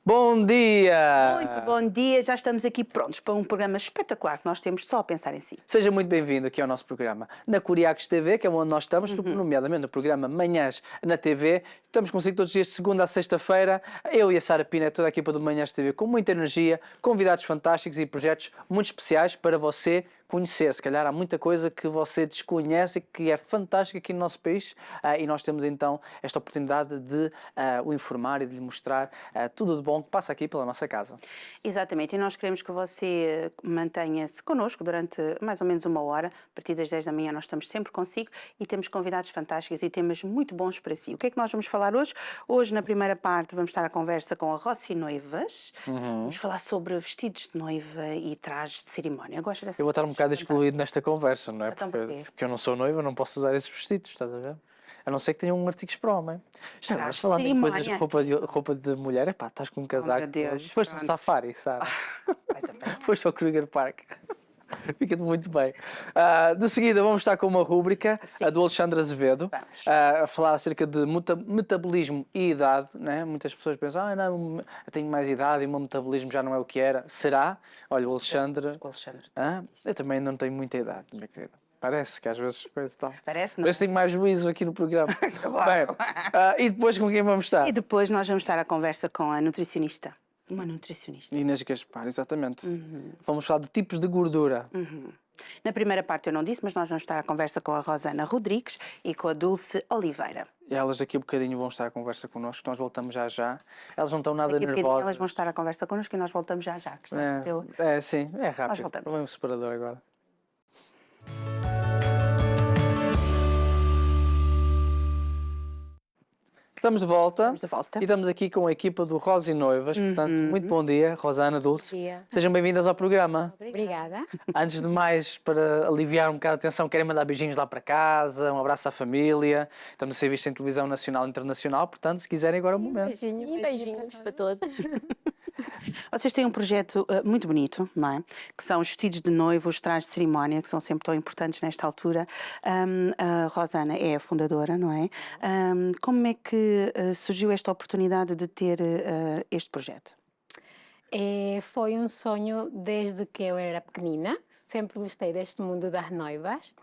Bom Muito dia! bom dia, já estamos aqui prontos para um programa espetacular que nós temos só a pensar em si. Seja muito bem-vindo aqui ao nosso programa na Curiacos TV, que é onde nós estamos, nomeadamente no programa Manhãs na TV. Estamos consigo todos os dias, de segunda a sexta-feira. Eu e a Sara Pina, toda a equipa do Manhãs TV, com muita energia, convidados fantásticos e projetos muito especiais para você conhecer. Se calhar há muita coisa que você desconhece e que é fantástica aqui no nosso país, e nós temos então esta oportunidade de o informar e de lhe mostrar tudo de bom que passa aqui pela nossa casa. Exatamente, e nós queremos que você mantenha-se connosco durante mais ou menos uma hora. A partir das 10 da manhã nós estamos sempre consigo e temos convidados fantásticos e temas muito bons para si. O que é que nós vamos falar hoje? Hoje, na primeira parte, vamos estar à conversa com a Rossi Noivas. Vamos falar sobre vestidos de noiva e trajes de cerimónia. Eu gosto Eu dessas vou estar um coisas bocado excluído fantásticas. nesta conversa, não é? Então, Porque, porquê? porque eu não sou noivo, eu não posso usar esses vestidos, estás a ver? A não ser que tenham um artigos para homem. Já agora, Trajes de falando em coisas, cerimónia. roupa de mulher, epá, estás com um Oh, meu casaco todo. Deus, Foste um pronto. safari, Sara. Vais apanhar. Foste ao Kruger Park. Fica-te muito bem. De seguida vamos estar com uma rúbrica Sim. do Alexandre Azevedo, Vamos. a falar acerca de metabolismo e idade. Né? Muitas pessoas pensam, não, eu tenho mais idade e o meu metabolismo já não é o que era. Será? Olha, o Alexandre... O Alexandre tem isso. eu também não tenho muita idade, minha querida. Parece que às vezes coisa tal. Parece, não Parece que é? tenho mais juízo aqui no programa. Bem, Claro. e depois com quem vamos E estar? depois nós vamos estar à conversa com a nutricionista. Uma nutricionista. Inês Gaspar, exatamente. Vamos falar de tipos de gordura. Na primeira parte eu não disse, mas nós vamos estar à conversa com a Rosana Rodrigues e com a Dulce Oliveira. E elas daqui a bocadinho vão estar à conversa connosco, nós voltamos já já. Elas não estão nada Daqui a bocadinho nervosas. elas vão estar à conversa connosco e nós voltamos já já. Que está Sim, é Nós rápido. voltamos. Não é um separador agora. Estamos de volta. Estamos de volta. E estamos aqui com a equipa do Rosa e Noivas. Portanto, muito bom dia, Rosana, Dulce. Bom dia. Sejam bem-vindas ao programa. Obrigada. Antes de mais, para aliviar um bocado a atenção, querem mandar beijinhos lá para casa, um abraço à família. Estamos a ser vistos em televisão nacional e internacional, portanto, se quiserem, agora é o momento. E beijinhos para todos. Vocês têm um projeto muito bonito, não é? Que são os vestidos de noivo, os trajes de cerimónia, que são sempre tão importantes nesta altura. A Rosana é a fundadora, não é? Como é que surgiu esta oportunidade de ter este projeto? Foi um sonho desde que eu era pequenina. Sempre gostei deste mundo das noivas.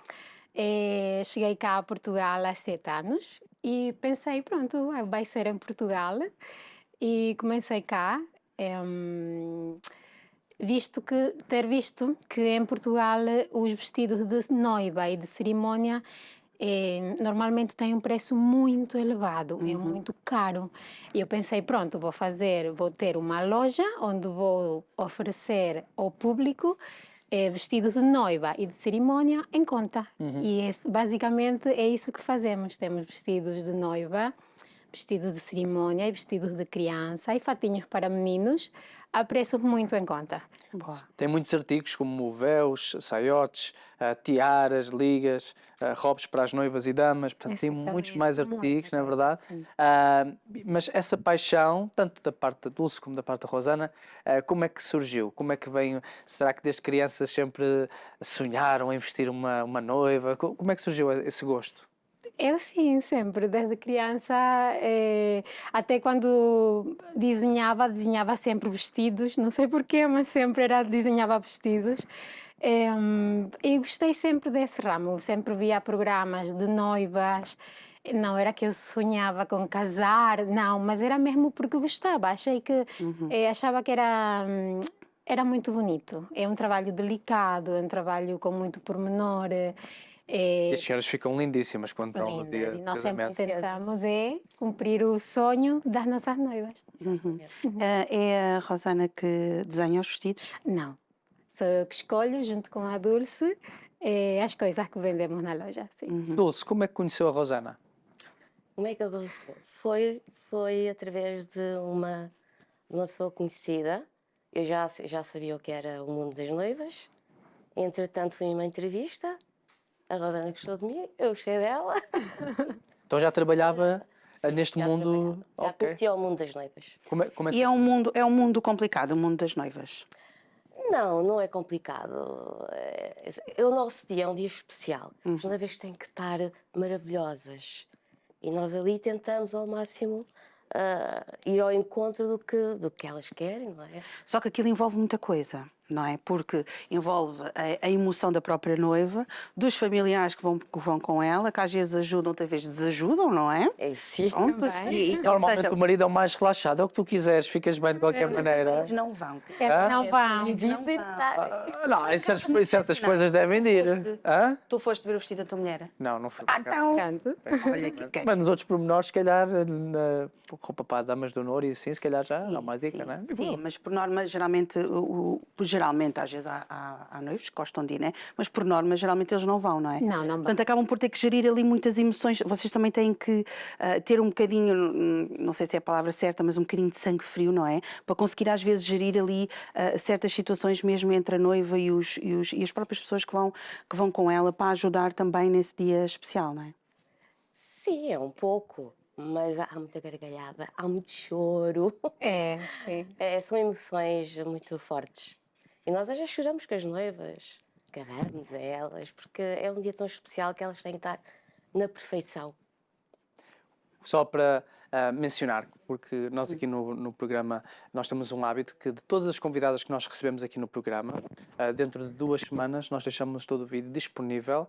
Cheguei cá a Portugal há 7 anos e pensei, pronto, vai ser em Portugal. E comecei cá, ter visto que em Portugal os vestidos de noiva e de cerimónia normalmente têm um preço muito elevado, é muito caro. E eu pensei, pronto, vou ter uma loja onde vou oferecer ao público vestidos de noiva e de cerimónia em conta. E basicamente é isso que fazemos. Temos vestidos de noiva, vestidos de cerimónia e vestidos de criança e fatinhos para meninos a preço muito em conta. Boa. Tem muitos artigos como véus, saiotes, tiaras, ligas, robes para as noivas e damas, portanto tem muitos Exatamente, mais muita artigos, não é coisa, verdade? sim. Mas essa paixão, tanto da parte da Dulce como da parte da Rosana, como é que surgiu? Como é que veio? Será que desde crianças sempre sonharam em vestir uma noiva? Como é que surgiu esse gosto? Eu sim, sempre, desde criança, até quando desenhava sempre vestidos, não sei porquê, mas desenhava vestidos. E gostei sempre desse ramo, sempre via programas de noivas. Não era que eu sonhava com casar, não, mas era mesmo porque gostava. Achava que era muito bonito. É um trabalho delicado, é um trabalho com muito pormenor. E as senhoras ficam lindíssimas quando estão no dia Lindas, e de nós sempre casamento. tentamos cumprir o sonho das nossas noivas. É a Rosana que desenha os vestidos? Não, sou eu que escolho, junto com a Dulce, as coisas que vendemos na loja. Sim. Dulce, como é que conheceu a Rosana? Como é que eu foi através de uma pessoa conhecida. Eu já sabia o que era o mundo das noivas. Entretanto, fui em uma entrevista. A Rosana gostou de mim, eu gostei dela. Então já trabalhava Sim, neste já mundo. trabalhava. Já Ok. conhecia o mundo das noivas. Como é E é um mundo complicado, o mundo das noivas. Não é complicado. O nosso dia é um dia especial. As noivas têm que estar maravilhosas. E nós ali tentamos ao máximo ir ao encontro do que elas querem, não é? Só que aquilo envolve muita coisa, não é? Porque envolve a emoção da própria noiva, dos familiares que vão com ela, que às vezes ajudam, outras vezes desajudam, não é? É sim. Pronto. Também. Normalmente seja, o marido é o mais relaxado, é o que tu quiseres, ficas bem de qualquer maneira. eles não vão. Eles não vão. Eles não vão. Não, em certas coisas devem de ir. Hã? Tu foste ver o vestido da tua mulher? Não, não fui. Ah, então... Portanto, Olha aqui, Mas nos outros pormenores, se calhar, na roupa para damas de honor e assim, se calhar já dá mais dica, sim, não é? sim, mas por norma, geralmente, geralmente às vezes há noivos que gostam de ir, né? Mas por norma, geralmente eles não vão, não é? Não, não vão. Portanto, acabam por ter que gerir ali muitas emoções. Vocês também têm que ter um bocadinho, não sei se é a palavra certa, mas um bocadinho de sangue frio, não é? Para conseguir às vezes gerir ali certas situações mesmo entre a noiva e as próprias pessoas que vão com ela para ajudar também nesse dia especial, não é? Sim, é um pouco, mas há muita gargalhada, há muito choro. sim. São emoções muito fortes. E nós às vezes choramos com as noivas, agarramos a elas, porque é um dia tão especial que elas têm que estar na perfeição. Só para mencionar, porque nós aqui no programa, nós temos um hábito que de todas as convidadas que nós recebemos aqui no programa, dentro de 2 semanas nós deixamos todo o vídeo disponível.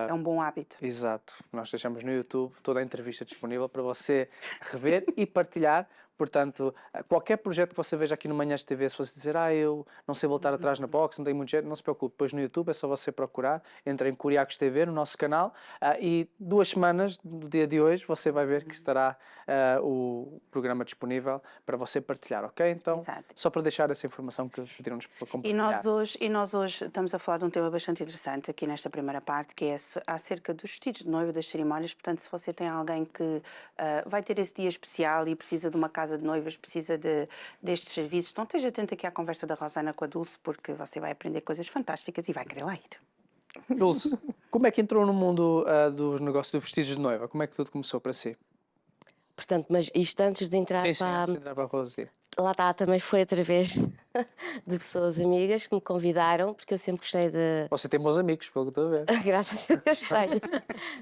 É um bom hábito. Exato, nós deixamos no YouTube toda a entrevista disponível para você rever e partilhar. Portanto, qualquer projeto que você veja aqui no Manhãs TV, se você dizer, eu não sei voltar atrás na box, não tenho muito jeito, não se preocupe. Depois no YouTube é só você procurar, entra em Curiacos TV, no nosso canal, e 2 semanas do dia de hoje você vai ver que estará o programa disponível para você partilhar, ok? Então, Exato. só para deixar essa informação que pediram-nos para E compartilhar. nós hoje estamos a falar de um tema bastante interessante aqui nesta primeira parte, que é acerca dos vestidos de noiva, das cerimónias. Portanto, se você tem alguém que vai ter esse dia especial e precisa de uma casa de noivas, precisa destes serviços, então esteja atento aqui à conversa da Rosana com a Dulce, porque você vai aprender coisas fantásticas e vai querer lá ir. Dulce, como é que entrou no mundo dos negócios de vestidos de noiva? Como é que tudo começou para si? Portanto, mas isto antes de entrar Sim, para... antes de entrar para a Rosie. Lá está, também foi através de pessoas amigas que me convidaram, porque eu sempre gostei de... Você tem bons amigos, pelo que estou a ver. Graças a Deus tenho.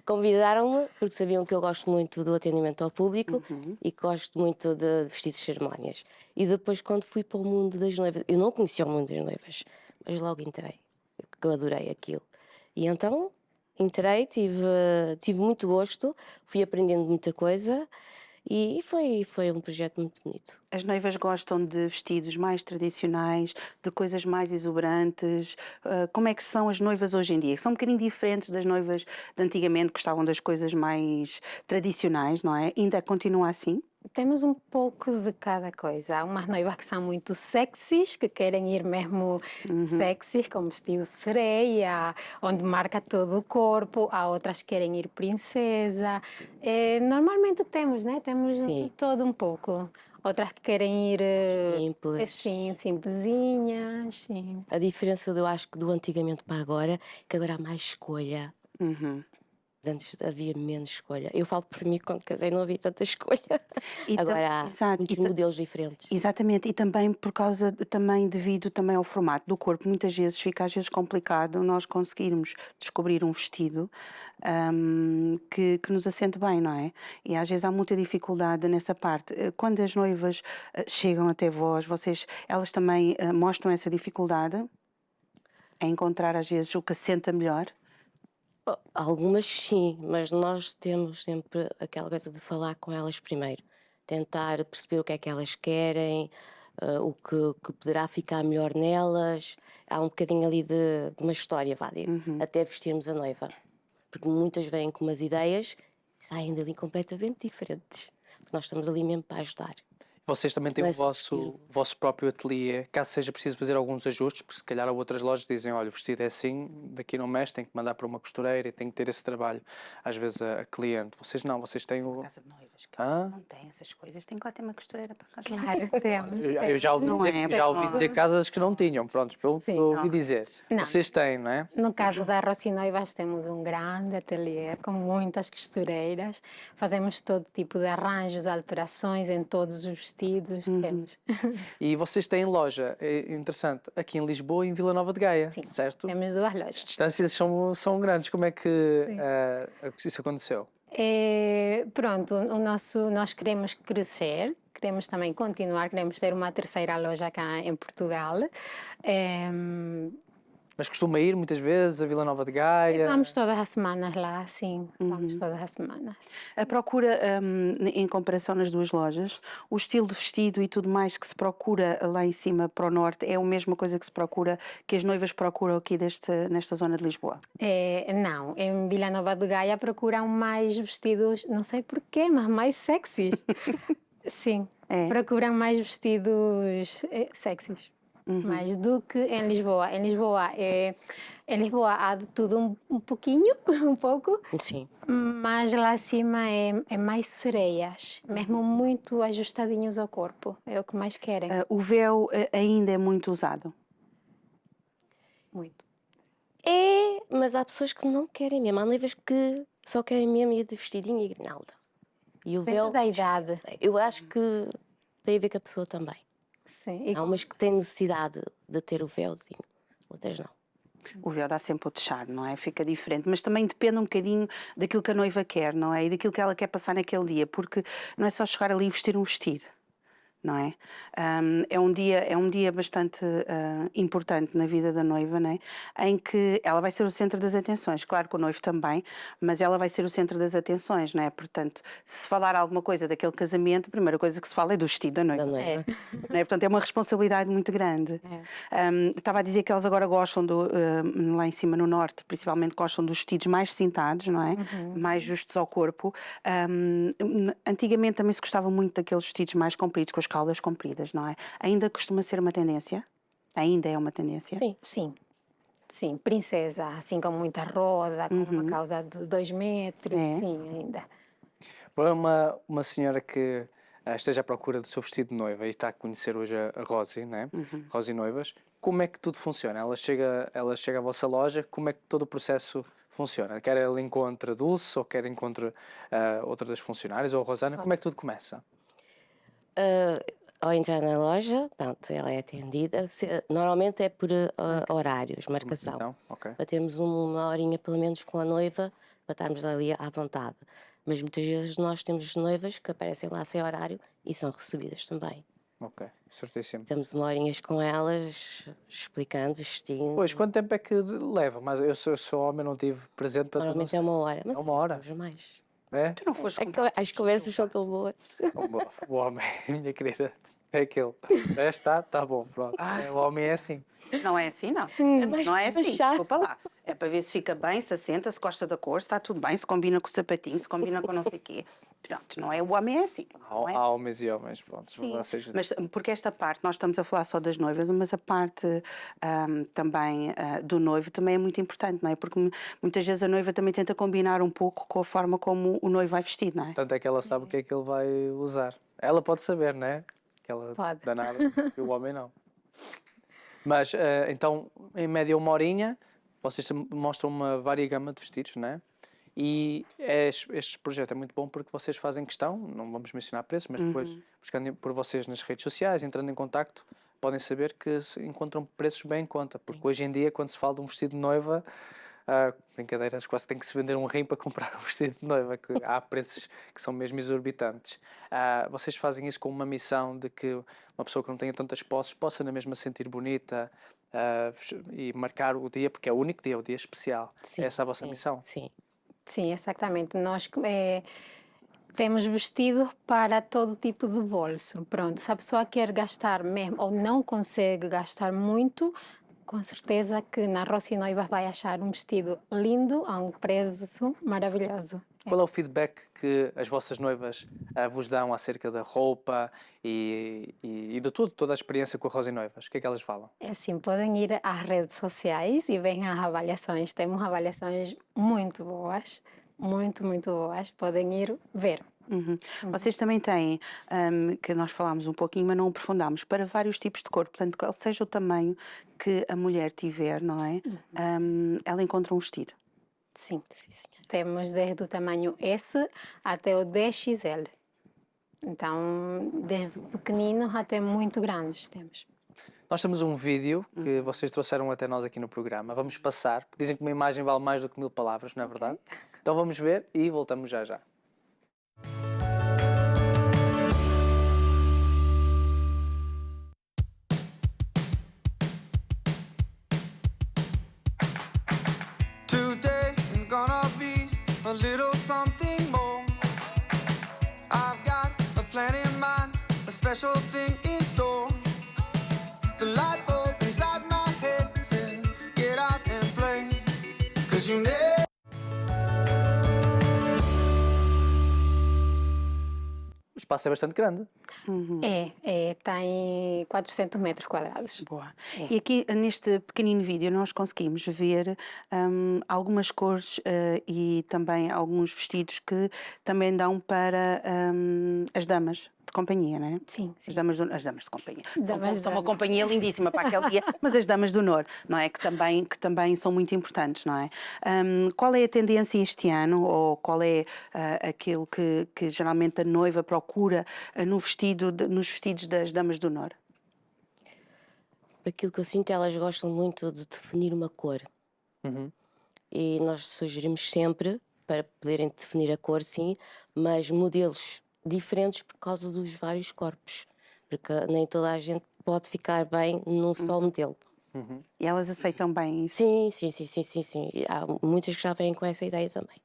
Convidaram-me porque sabiam que eu gosto muito do atendimento ao público e que gosto muito de vestidos de cerimónias. E depois, quando fui para o mundo das noivas, eu não conhecia o mundo das noivas, mas logo entrei, porque eu adorei aquilo. E então entrei, tive muito gosto, fui aprendendo muita coisa e foi um projeto muito bonito. As noivas gostam de vestidos mais tradicionais, de coisas mais exuberantes. Como é que são as noivas hoje em dia? São um bocadinho diferentes das noivas de antigamente, que gostavam das coisas mais tradicionais, não é? Ainda continua assim? Temos um pouco de cada coisa. Há umas noivas que são muito sexys, que querem ir mesmo sexys, com vestido de sereia, onde marca todo o corpo. Há outras que querem ir princesa. Normalmente temos, né? Temos Sim. de todo um pouco. Outras que querem ir Simples. assim, simplesinhas. Sim. A diferença, eu acho, que do antigamente para agora, é que agora há mais escolha. Uhum. Antes havia menos escolha. Eu falo por mim, quando casei não havia tanta escolha. E Agora há exato, muitos modelos diferentes. Exatamente, e também por causa, também devido também ao formato do corpo, muitas vezes fica às vezes complicado nós conseguirmos descobrir um vestido que nos assente bem, não é? E às vezes há muita dificuldade nessa parte. Quando as noivas chegam até vós, elas também mostram essa dificuldade em encontrar às vezes o que assenta melhor? Algumas sim, mas nós temos sempre aquela coisa de falar com elas primeiro. Tentar perceber o que é que elas querem, o que poderá ficar melhor nelas. Há um bocadinho ali de uma história, vá dizer, até vestirmos a noiva. Porque muitas vêm com umas ideias e saem dali completamente diferentes. Porque nós estamos ali mesmo para ajudar. Vocês também têm Não o é só vestir. vosso próprio ateliê, caso seja preciso fazer alguns ajustes, porque se calhar há outras lojas que dizem, olha, o vestido é assim, daqui não mexe, tem que mandar para uma costureira e tem que ter esse trabalho, às vezes, a cliente. Vocês não, vocês têm o... Casa de noivas, que Hã? não tem essas coisas, tem que lá ter uma costureira para casa. Claro, temos. Eu já ouvi Não dizer, é, já ouvi não. dizer casas que não tinham, pronto, pelo que Sim. eu ouvi dizer. Não. Vocês têm, não é? No caso da Rossi Noivas, temos um grande ateliê com muitas costureiras. Fazemos todo tipo de arranjos, alterações em todos os vestidos. Temos. E vocês têm loja, é interessante, aqui em Lisboa e em Vila Nova de Gaia, Sim, certo? temos 2 As lojas. distâncias são grandes, como é que isso aconteceu? Pronto, nós queremos crescer, queremos também continuar, queremos ter uma terceira loja cá em Portugal. Mas costuma ir muitas vezes a Vila Nova de Gaia? Vamos todas as semanas lá, sim, vamos todas as semanas. A procura, em comparação nas duas lojas, o estilo de vestido e tudo mais que se procura lá em cima para o norte é a mesma coisa que se procura, que as noivas procuram aqui nesta zona de Lisboa? Não, em Vila Nova de Gaia procuram mais vestidos, não sei porquê, mas mais sexys. Sim, É? procuram mais vestidos sexys. Mais do que em Lisboa. Em Lisboa há de tudo um pouquinho, um pouco, Sim. mas lá acima é mais sereias, mesmo muito ajustadinhos ao corpo. É o que mais querem. O véu ainda é muito usado. Muito. Mas há pessoas que não querem mesmo. Há noivas que só querem mesmo ir de vestidinho e grinalda. E o Depende véu. da idade. Eu acho que tem a ver com a pessoa também. Sim. Há umas que têm necessidade de ter o véuzinho, outras não. O véu dá sempre outro charme, não é? Fica diferente, mas também depende um bocadinho daquilo que a noiva quer, não é? E daquilo que ela quer passar naquele dia, porque não é só chegar ali e vestir um vestido. Não é? É um dia bastante importante na vida da noiva, não é? Em que ela vai ser o centro das atenções, claro que o noivo também, mas ela vai ser o centro das atenções, não é? Portanto, se falar alguma coisa daquele casamento, a primeira coisa que se fala é do vestido da noiva. Da noiva. Não é? Portanto, é uma responsabilidade muito grande. Estava a dizer que elas agora gostam lá em cima no norte, principalmente gostam dos vestidos mais cintados, não é? Mais justos ao corpo. Antigamente também se gostava muito daqueles vestidos mais compridos, com as caudas compridas, não é? Ainda costuma ser uma tendência? Ainda é uma tendência? Sim. Sim. Sim, princesa, assim com muita roda, com uma cauda de 2 metros, É. sim, ainda. Para uma senhora que esteja à procura do seu vestido de noiva e está a conhecer hoje a Rosi, né? Rosi Noivas, como é que tudo funciona? Ela chega à vossa loja, como é que todo o processo funciona? Quer ela encontre a Dulce ou quer encontre outra das funcionárias ou a Rosana? Como é que tudo começa? Ao entrar na loja, pronto, ela é atendida. Normalmente é por horários, marcação. Então, ok. Para termos uma horinha pelo menos com a noiva, para estarmos ali à vontade. Mas muitas vezes nós temos noivas que aparecem lá sem horário e são recebidas também. Ok, certíssimo. Temos uma horinha com elas, explicando, vestindo. Pois, quanto tempo é que leva? Mas eu sou homem, não tive presente para Normalmente é uma hora. Mas É uma hora? temos mais. É? Tu não foste As conversas são tão boas. O homem, minha querida, é aquele. Está bom, pronto. O homem é assim. Não é assim, não. mais Não é assim, chato. desculpa lá. É para ver se fica bem, se assenta, se gosta da cor, se está tudo bem, se combina com o sapatinho, se combina com não sei o quê. Pronto, não é o homem é assim. Não é? Há homens e homens, pronto. Sim, Vocês... mas porque esta parte, nós estamos a falar só das noivas, mas a parte também do noivo também é muito importante, não é? Porque muitas vezes a noiva também tenta combinar um pouco com a forma como o noivo vai vestido, não é? Tanto é que ela sabe o que é que ele vai usar. Ela pode saber, não é? Que ela Pode. danada, e o homem não. Mas, então, em média uma horinha, vocês mostram uma variegama de vestidos, não é? E este projeto é muito bom porque vocês fazem questão, não vamos mencionar preços, mas depois, buscando por vocês nas redes sociais, entrando em contacto, podem saber que encontram preços bem em conta. Porque hoje em dia, quando se fala de um vestido de noiva, brincadeiras, quase tem que se vender um rim para comprar um vestido de noiva, que há preços que são mesmo exorbitantes. Vocês fazem isso com uma missão de que uma pessoa que não tenha tantas posses possa na mesma se sentir bonita e marcar o dia, porque é o único dia, o dia especial. Sim, Essa é a vossa sim, missão. Sim. Sim, exatamente. Nós temos vestido para todo tipo de bolso. Pronto, se a pessoa quer gastar mesmo ou não consegue gastar muito, com certeza que na Rosi Noivas vai achar um vestido lindo a um preço maravilhoso. Qual é o feedback que as vossas noivas vos dão acerca da roupa e de tudo, toda a experiência com a Rosi Noivas? O que é que elas falam? É assim, podem ir às redes sociais e veem as avaliações. Temos avaliações muito boas, muito boas. Podem ir ver. Vocês também têm, que nós falámos um pouquinho, mas não aprofundámos, para vários tipos de corpo, portanto, qual seja o tamanho que a mulher tiver, não é? Ela encontra um vestido. Sim, Sim, senhora. temos desde o tamanho S até o 10XL. Então, desde pequeninos até muito grandes temos. Nós temos um vídeo que vocês trouxeram até nós aqui no programa. Vamos passar, porque dizem que uma imagem vale mais do que 1000 palavras, não é verdade? Então vamos ver e voltamos já já. Today is gonna be a little something more. I've got a plan in mind, a special thing in store. The light bulb inside my head says, get out and play. 'Cause you never. O espaço é bastante grande. Tem 400 metros quadrados. Boa. É. E aqui neste pequenino vídeo nós conseguimos ver algumas cores e também alguns vestidos que também dão para as damas de companhia, não é? Sim, sim. As damas de companhia. Damas São uma de- companhia lindíssima para aquele dia, mas as damas do Nor, não é? Que também são muito importantes, não é? Qual é a tendência este ano, ou qual é aquilo que geralmente a noiva procura nos vestidos das damas do Nor? Aquilo que eu sinto, elas gostam muito de definir uma cor. Uhum. E nós sugerimos sempre, para poderem definir a cor, sim, mas modelos diferentes por causa dos vários corpos. Porque nem toda a gente pode ficar bem num só modelo. E elas aceitam bem isso? Sim. E há muitas que já vêm com essa ideia também.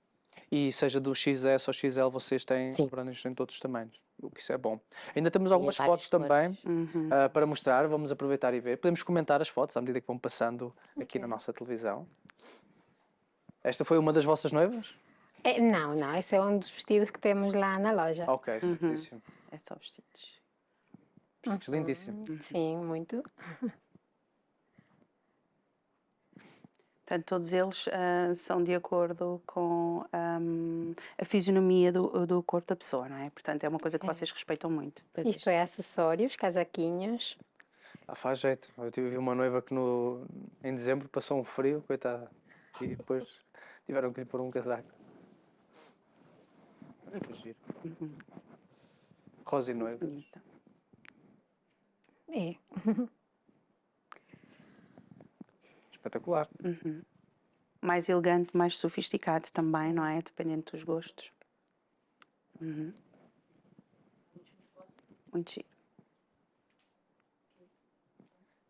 E seja do XS ou XL, vocês têm Sim. brandas em todos os tamanhos, o que isso é bom. Ainda temos em algumas várias fotos também Uhum. para mostrar, vamos aproveitar e ver. Podemos comentar as fotos à medida que vão passando aqui na nossa televisão. Esta foi uma das vossas noivas? Não, esse é um dos vestidos que temos lá na loja. Ok, certíssimo. É só vestidos. Lindíssimo. Sim, muito. Portanto, todos eles são de acordo com a fisionomia do corpo da pessoa, não é? Portanto, é uma coisa que vocês respeitam muito. Pois Isto é acessórios, casaquinhos. Faz jeito. Eu tive uma noiva que em dezembro passou um frio, coitada. E depois tiveram que lhe pôr um casaco. Olha que giro. Rosa e noiva. Bonita. É. Espetacular. Mais elegante, mais sofisticado também, não é? Dependendo dos gostos. Muito giro.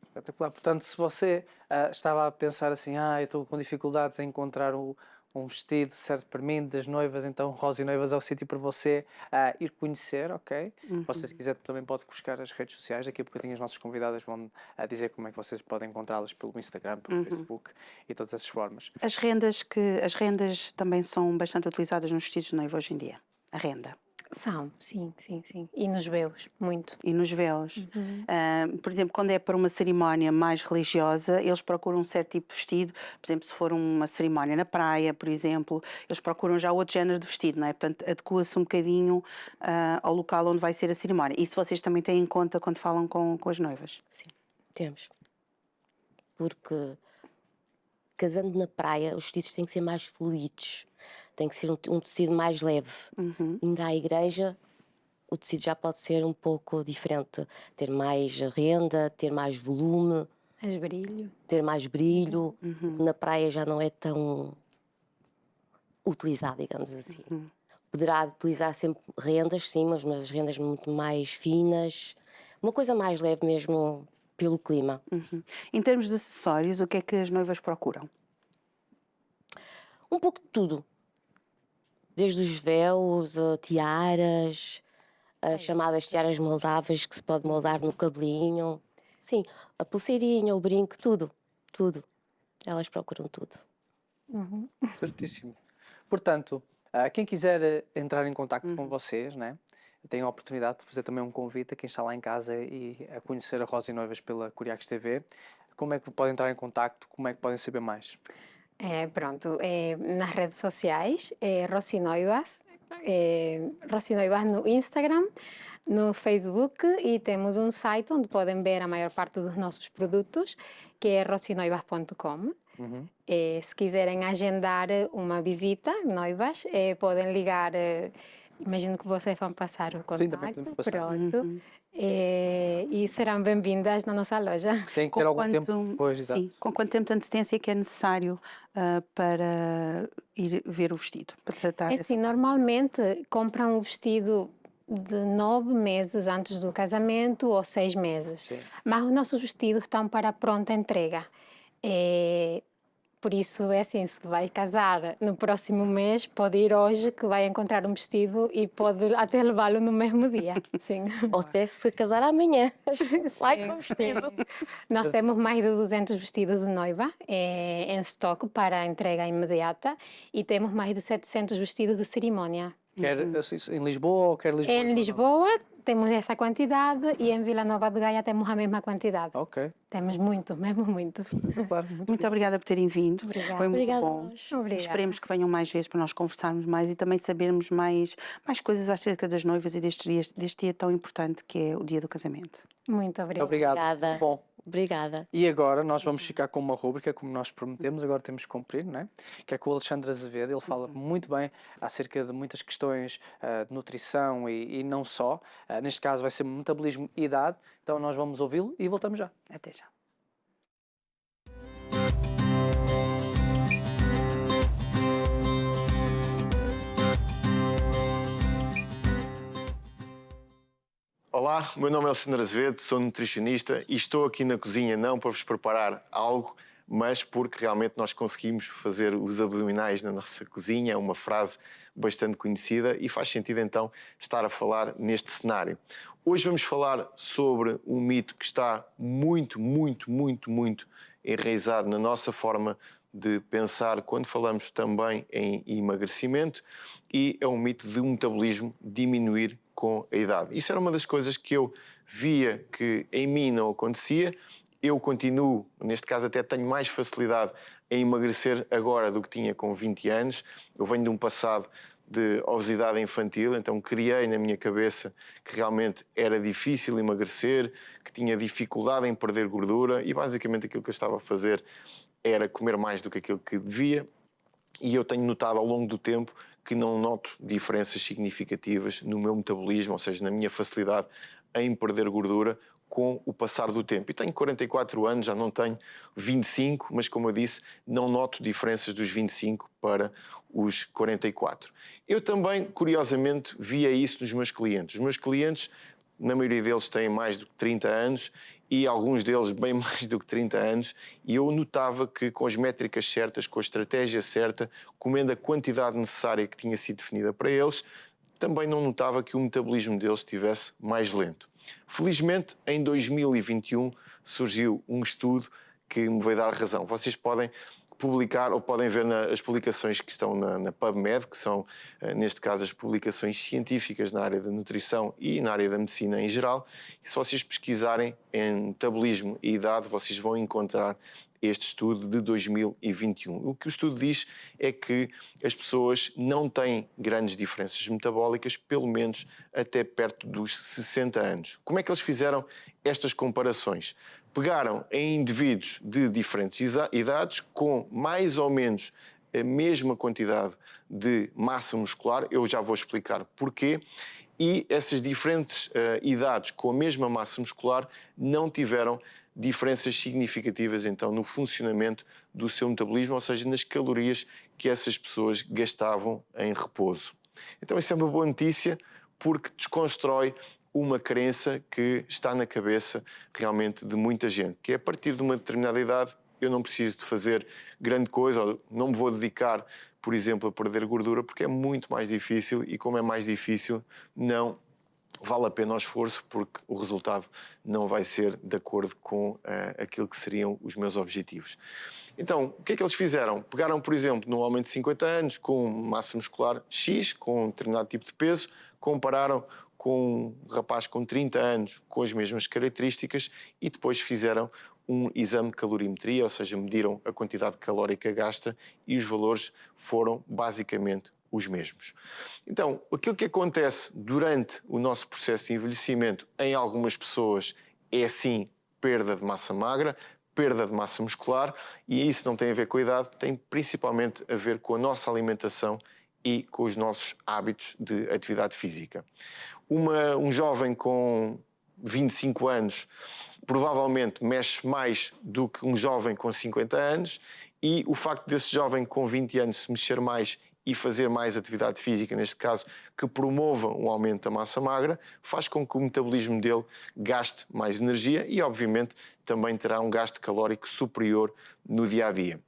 Espetacular. Portanto, se você estava a pensar assim, eu estou com dificuldades em encontrar um vestido certo para mim, das noivas, então Rosa e Noivas é o sítio para você ir conhecer, ok? Se você quiser também pode buscar as redes sociais, daqui a bocadinho as nossas convidadas vão dizer como é que vocês podem encontrá-las pelo Instagram, pelo Facebook e todas essas formas. As rendas também são bastante utilizadas nos vestidos de noiva hoje em dia. A renda. São, sim. E nos véus, muito. E nos véus. Por exemplo, quando é para uma cerimónia mais religiosa, eles procuram um certo tipo de vestido. Por exemplo, se for uma cerimónia na praia, por exemplo, eles procuram já outro género de vestido, não é? Portanto, adequa-se um bocadinho ao local onde vai ser a cerimónia. Isso vocês também têm em conta quando falam com as noivas? Sim, temos. Porque casando na praia, os vestidos têm que ser mais fluidos. Tem que ser um tecido mais leve. Indo à igreja, o tecido já pode ser um pouco diferente. Ter mais renda, ter mais volume, As brilho. ter mais brilho. Na praia já não é tão utilizado, digamos assim. Poderá utilizar sempre rendas, sim, mas as rendas muito mais finas. Uma coisa mais leve mesmo pelo clima. Em termos de acessórios, o que é que as noivas procuram? Um pouco de tudo. Desde os véus, tiaras, as chamadas tiaras moldáveis que se pode moldar no cabelinho. Sim, a pulseirinha, o brinco, tudo. Elas procuram tudo. Certíssimo. Portanto, quem quiser entrar em contacto com vocês, né, tem a oportunidade para fazer também um convite a quem está lá em casa e a conhecer a Rosa e Noivas pela Curiaques TV. Como é que podem entrar em contacto? Como é que podem saber mais? Nas redes sociais, Rosy Noivas no Instagram, no Facebook, e temos um site onde podem ver a maior parte dos nossos produtos, que é rosinoivas.com. Se quiserem agendar uma visita, noivas, podem ligar. Imagino que vocês vão passar o Sim, também contacto. podemos passar. Pronto. E serão bem-vindas na nossa loja. Tem que ter algum tempo depois, exato. Sim, com quanto tempo de antecedência que é necessário para ir ver o vestido? Para tratar É essa assim, normalmente compram o vestido de 9 meses antes do casamento ou 6 meses. Sim. Mas os nossos vestidos estão para pronta entrega. Por isso, é assim, se vai casar no próximo mês, pode ir hoje que vai encontrar um vestido e pode até levá-lo no mesmo dia. Sim. Ou se casar amanhã, vai Sim, com o vestido. sim. Nós temos mais de 200 vestidos de noiva em estoque para entrega imediata e temos mais de 700 vestidos de cerimónia. Quer assim, em Lisboa ou quer Lisboa? Em Lisboa temos essa quantidade e em Vila Nova de Gaia temos a mesma quantidade. Ok, Temos muito, mesmo muito. claro, muito Muito obrigada por terem vindo. Obrigada. Foi muito Obrigada a bom. nós. E Obrigada. esperemos que venham mais vezes para nós conversarmos mais e também sabermos mais coisas acerca das noivas e deste dia tão importante que é o dia do casamento. Muito obrigada. obrigado. Obrigada. Bom, Obrigada. e agora nós vamos ficar com uma rúbrica, como nós prometemos, agora temos que cumprir, não é? Que é com o Alexandre Azevedo. Ele fala muito bem acerca de muitas questões de nutrição e não só. Neste caso vai ser metabolismo e idade. Então nós vamos ouvi-lo e voltamos já. Até já. Olá, o meu nome é Alexandre Azevedo, sou nutricionista e estou aqui na cozinha não para vos preparar algo, mas porque realmente nós conseguimos fazer os abdominais na nossa cozinha. É uma frase bastante conhecida e faz sentido então estar a falar neste cenário. Hoje vamos falar sobre um mito que está muito enraizado na nossa forma de pensar quando falamos também em emagrecimento, e é um mito de um metabolismo diminuir com a idade. Isso era uma das coisas que eu via que em mim não acontecia. Eu continuo, neste caso até tenho mais facilidade em emagrecer agora do que tinha com 20 anos. Eu venho de um passado de obesidade infantil, então criei na minha cabeça que realmente era difícil emagrecer, que tinha dificuldade em perder gordura e basicamente aquilo que eu estava a fazer era comer mais do que aquilo que devia. E eu tenho notado ao longo do tempo que não noto diferenças significativas no meu metabolismo, ou seja, na minha facilidade em perder gordura com o passar do tempo. E tenho 44 anos, já não tenho 25, mas como eu disse, não noto diferenças dos 25 para os 44. Eu também, curiosamente, via isso nos meus clientes. Os meus clientes, na maioria deles, têm mais do que 30 anos e alguns deles bem mais do que 30 anos, e eu notava que com as métricas certas, com a estratégia certa, comendo a quantidade necessária que tinha sido definida para eles, também não notava que o metabolismo deles estivesse mais lento. Felizmente, em 2021, surgiu um estudo que me veio dar razão. Vocês podem publicar ou podem ver as publicações que estão na PubMed, que são, neste caso, as publicações científicas na área da nutrição e na área da medicina em geral. E se vocês pesquisarem em metabolismo e idade, vocês vão encontrar este estudo de 2021. O que o estudo diz é que as pessoas não têm grandes diferenças metabólicas, pelo menos até perto dos 60 anos. Como é que eles fizeram estas comparações? Pegaram em indivíduos de diferentes idades com mais ou menos a mesma quantidade de massa muscular, eu já vou explicar porquê, e essas diferentes idades com a mesma massa muscular não tiveram diferenças significativas então no funcionamento do seu metabolismo, ou seja, nas calorias que essas pessoas gastavam em repouso. Então isso é uma boa notícia porque desconstrói uma crença que está na cabeça realmente de muita gente, que é a partir de uma determinada idade eu não preciso de fazer grande coisa, ou não me vou dedicar, por exemplo, a perder gordura, porque é muito mais difícil e como é mais difícil, não vale a pena o esforço porque o resultado não vai ser de acordo com aquilo que seriam os meus objetivos. Então, o que é que eles fizeram? Pegaram, por exemplo, num homem de 50 anos com massa muscular X, com um determinado tipo de peso, compararam com um rapaz com 30 anos com as mesmas características e depois fizeram um exame de calorimetria, ou seja, mediram a quantidade calórica gasta e os valores foram basicamente os mesmos. Então, aquilo que acontece durante o nosso processo de envelhecimento em algumas pessoas é sim perda de massa magra, perda de massa muscular, e isso não tem a ver com a idade, tem principalmente a ver com a nossa alimentação e com os nossos hábitos de atividade física. Um jovem com 25 anos provavelmente mexe mais do que um jovem com 50 anos e o facto desse jovem com 20 anos se mexer mais e fazer mais atividade física, neste caso, que promova um aumento da massa magra, faz com que o metabolismo dele gaste mais energia e, obviamente, também terá um gasto calórico superior no dia-a-dia.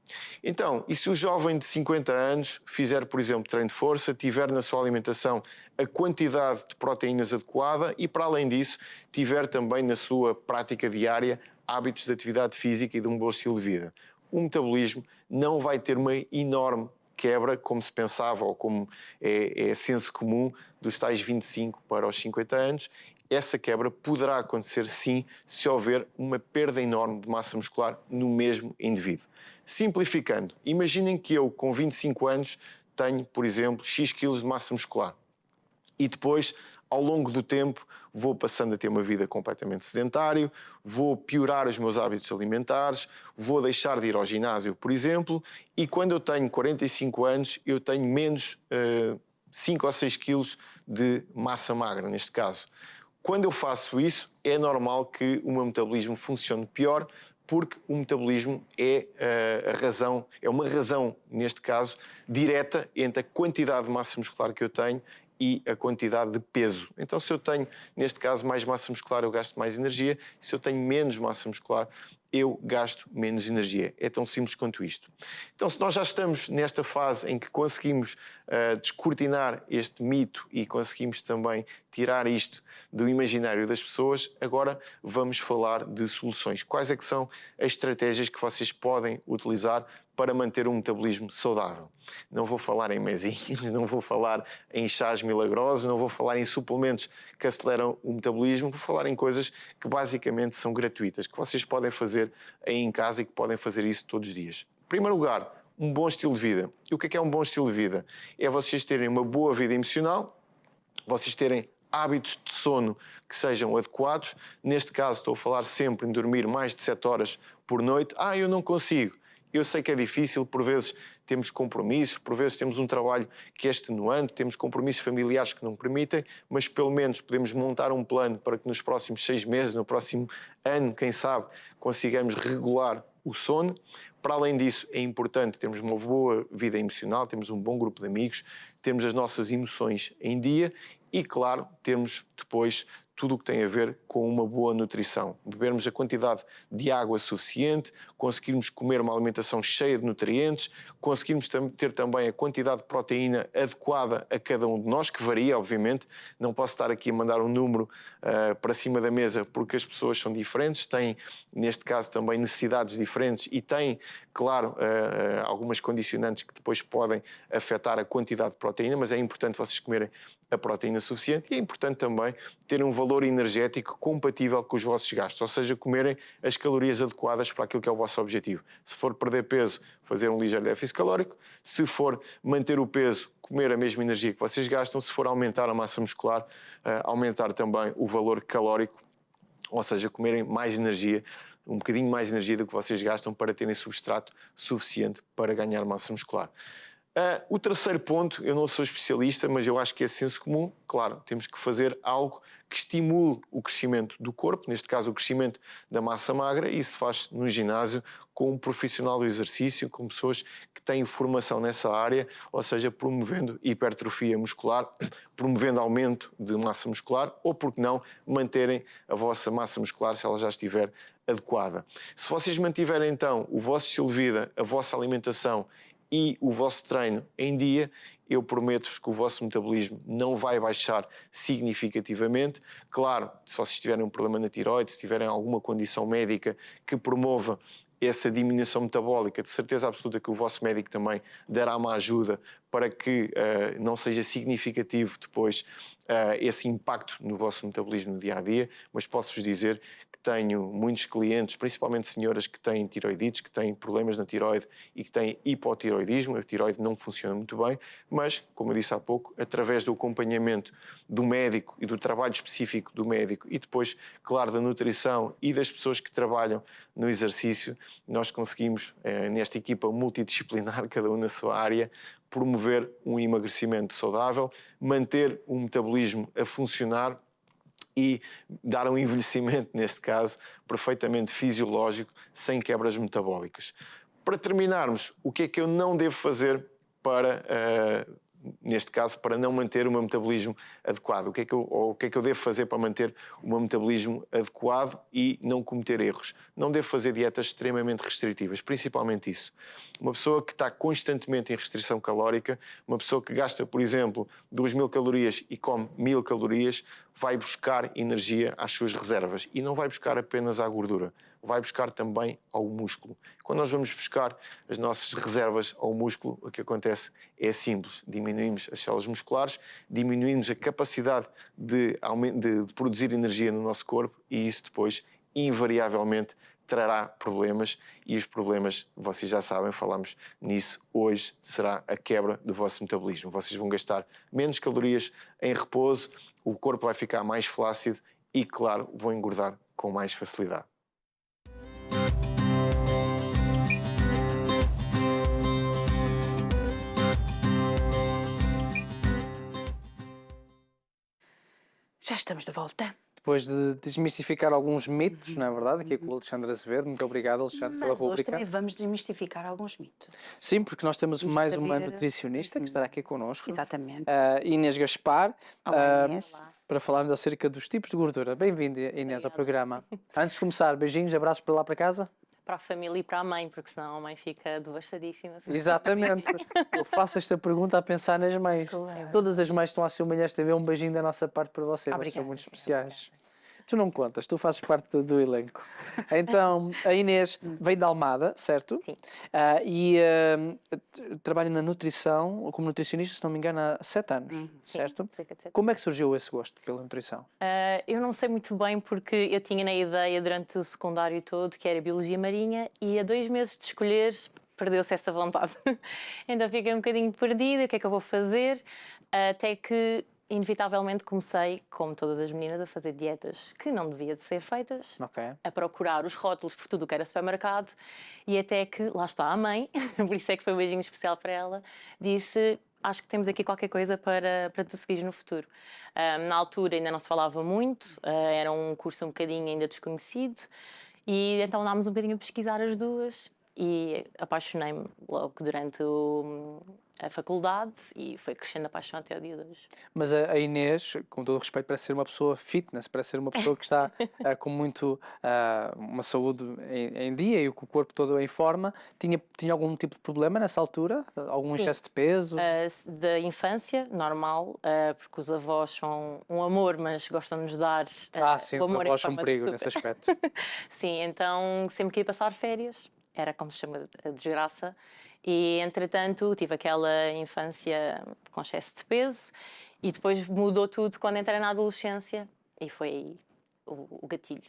Então, e se o jovem de 50 anos fizer, por exemplo, treino de força, tiver na sua alimentação a quantidade de proteínas adequada e, para além disso, tiver também na sua prática diária hábitos de atividade física e de um bom estilo de vida, o metabolismo não vai ter uma enorme quebra, como se pensava, ou como é senso comum, dos tais 25 para os 50 anos. Essa quebra poderá acontecer, sim, se houver uma perda enorme de massa muscular no mesmo indivíduo. Simplificando, imaginem que eu, com 25 anos, tenho, por exemplo, X quilos de massa muscular. E depois, ao longo do tempo, vou passando a ter uma vida completamente sedentária, vou piorar os meus hábitos alimentares, vou deixar de ir ao ginásio, por exemplo, e quando eu tenho 45 anos, eu tenho menos 5 ou 6 quilos de massa magra, neste caso. Quando eu faço isso, é normal que o meu metabolismo funcione pior, porque o metabolismo é uma razão, neste caso, direta entre a quantidade de massa muscular que eu tenho e a quantidade de peso. Então, se eu tenho, neste caso, mais massa muscular, eu gasto mais energia. Se eu tenho menos massa muscular, eu gasto menos energia. É tão simples quanto isto. Então, se nós já estamos nesta fase em que conseguimos descortinar este mito e conseguimos também tirar isto do imaginário das pessoas, agora vamos falar de soluções. Quais é que são as estratégias que vocês podem utilizar para manter um metabolismo saudável? Não vou falar em mesinhas, não vou falar em chás milagrosos, não vou falar em suplementos que aceleram o metabolismo, vou falar em coisas que basicamente são gratuitas, que vocês podem fazer aí em casa e que podem fazer isso todos os dias. Em primeiro lugar, um bom estilo de vida. E o que é um bom estilo de vida? É vocês terem uma boa vida emocional, vocês terem hábitos de sono que sejam adequados. Neste caso, estou a falar sempre em dormir mais de 7 horas por noite. Eu não consigo. Eu sei que é difícil, por vezes temos compromissos, por vezes temos um trabalho que é extenuante, temos compromissos familiares que não permitem, mas pelo menos podemos montar um plano para que nos próximos 6 meses, no próximo ano, quem sabe, consigamos regular o sono. Para além disso, é importante termos uma boa vida emocional, termos um bom grupo de amigos, termos as nossas emoções em dia e, claro, termos depois tudo o que tem a ver com uma boa nutrição. Bebermos a quantidade de água suficiente, conseguirmos comer uma alimentação cheia de nutrientes, conseguirmos ter também a quantidade de proteína adequada a cada um de nós, que varia, obviamente. Não posso estar aqui a mandar um número para cima da mesa, porque as pessoas são diferentes, têm, neste caso, também necessidades diferentes e têm, claro, algumas condicionantes que depois podem afetar a quantidade de proteína, mas é importante vocês comerem a proteína suficiente e é importante também ter um valor energético compatível com os vossos gastos, ou seja, comerem as calorias adequadas para aquilo que é o vosso objetivo. Se for perder peso, fazer um ligeiro déficit calórico. Se for manter o peso, comer a mesma energia que vocês gastam. Se for aumentar a massa muscular, aumentar também o valor calórico, ou seja, comerem mais energia, um bocadinho mais energia do que vocês gastam para terem substrato suficiente para ganhar massa muscular. O terceiro ponto, eu não sou especialista, mas eu acho que é senso comum. Claro, temos que fazer algo que estimule o crescimento do corpo, neste caso o crescimento da massa magra, e isso faz no ginásio com um profissional do exercício, com pessoas que têm formação nessa área, ou seja, promovendo hipertrofia muscular, promovendo aumento de massa muscular, ou, por que não, manterem a vossa massa muscular se ela já estiver adequada. Se vocês mantiverem então o vosso estilo de vida, a vossa alimentação e o vosso treino em dia, eu prometo-vos que o vosso metabolismo não vai baixar significativamente. Claro, se vocês tiverem um problema na tiroide, se tiverem alguma condição médica que promova essa diminuição metabólica, de certeza absoluta que o vosso médico também dará uma ajuda para que não seja significativo depois esse impacto no vosso metabolismo no dia-a-dia, mas posso-vos dizer que tenho muitos clientes, principalmente senhoras que têm tiroidites, que têm problemas na tiroide e que têm hipotiroidismo. A tiroide não funciona muito bem, mas, como eu disse há pouco, através do acompanhamento do médico e do trabalho específico do médico e depois, claro, da nutrição e das pessoas que trabalham no exercício, nós conseguimos, nesta equipa multidisciplinar, cada um na sua área, promover um emagrecimento saudável, manter o metabolismo a funcionar e dar um envelhecimento, neste caso, perfeitamente fisiológico, sem quebras metabólicas. Para terminarmos, o que é que eu não devo fazer para, neste caso, para não manter o meu metabolismo adequado? O que é que eu devo fazer para manter o meu metabolismo adequado e não cometer erros? Não devo fazer dietas extremamente restritivas, principalmente isso. Uma pessoa que está constantemente em restrição calórica, uma pessoa que gasta, por exemplo, 2.000 calorias e come 1.000 calorias, vai buscar energia às suas reservas e não vai buscar apenas à gordura, vai buscar também ao músculo. Quando nós vamos buscar as nossas reservas ao músculo, o que acontece é simples. Diminuímos as células musculares, diminuímos a capacidade de produzir energia no nosso corpo e isso depois, invariavelmente, trará problemas e os problemas, vocês já sabem, falamos nisso hoje, será a quebra do vosso metabolismo. Vocês vão gastar menos calorias em repouso, o corpo vai ficar mais flácido e, claro, vão engordar com mais facilidade. Já estamos de volta. Depois de desmistificar alguns mitos, não é verdade? Aqui com o Alexandre Azevedo. Muito obrigado, Alexandre, pela Mas hoje rubrica. também vamos desmistificar alguns mitos. Sim, porque nós temos E mais uma saber- nutricionista que estará aqui connosco. Exatamente. Inês Gaspar, Olá, Inês. para falarmos acerca dos tipos de gordura. Bem-vinda, Inês, ao programa. Antes de começar, beijinhos, abraços para lá para casa. Para a família e para a mãe, porque senão a mãe fica devastadíssima. Exatamente. Eu faço esta pergunta a pensar nas mães. Claro. Todas as mães que estão a ser Manhãs TV, um beijinho da nossa parte para você. Vocês Obrigada. são muito especiais. Tu não contas, tu fazes parte do elenco. Então, a Inês veio da Almada, certo? Sim. Trabalha na nutrição, como nutricionista, se não me engano, há 7 anos, Sim, certo? cerca de 7 Como é que surgiu esse gosto pela nutrição? Eu não sei muito bem porque eu tinha na ideia durante o secundário todo que era Biologia Marinha e a 2 meses de escolher perdeu-se essa vontade. Então fiquei um bocadinho perdida, o que é que eu vou fazer? Até que inevitavelmente comecei, como todas as meninas, a fazer dietas que não deviam de ser feitas, Ok. a procurar os rótulos por tudo o que era supermercado e até que, lá está a mãe, por isso é que foi um beijinho especial para ela, disse: acho que temos aqui qualquer coisa para tu seguires no futuro. Na altura ainda não se falava muito, era um curso um bocadinho ainda desconhecido e então andámos um bocadinho a pesquisar as duas e apaixonei-me logo durante a faculdade e foi crescendo a paixão até ao dia de hoje. Mas a Inês, com todo o respeito, parece ser uma pessoa fitness, parece ser uma pessoa que está com muito uma saúde em dia e com o corpo todo em forma. Tinha algum tipo de problema nessa altura? Algum Sim. excesso de peso? Da infância, normal, porque os avós são um amor, mas gostam de nos dar Sim, o os amor em avós são um forma de perigo nesse açúcar. aspecto. Sim, então sempre que ia passar férias, era como se chama a desgraça, e entretanto tive aquela infância com excesso de peso e depois mudou tudo quando entrei na adolescência e foi aí o gatilho.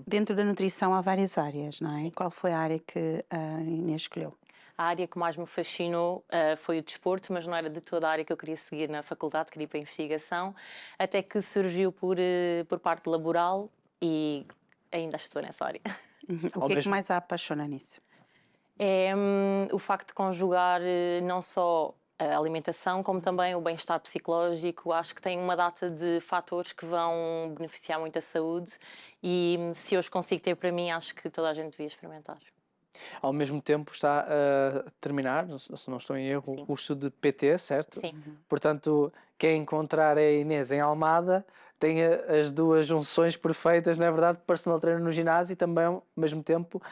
Dentro da nutrição há várias áreas, não é? Sim. Qual foi a área que a Inês escolheu? A área que mais me fascinou foi o desporto, mas não era de toda a área que eu queria seguir na faculdade, queria ir para a investigação, até que surgiu por parte laboral e ainda estou nessa área. O que é que mais a apaixona nisso? É o facto de conjugar não só a alimentação, como também o bem-estar psicológico. Acho que tem uma data de fatores que vão beneficiar muito a saúde e se hoje consigo ter para mim, acho que toda a gente devia experimentar. Ao mesmo tempo está a terminar, se não estou em erro, Sim. o curso de PT, certo? Sim. Portanto, quem encontrar a Inês em Almada tem as duas junções perfeitas, não é verdade? Personal trainer no ginásio e também, ao mesmo tempo,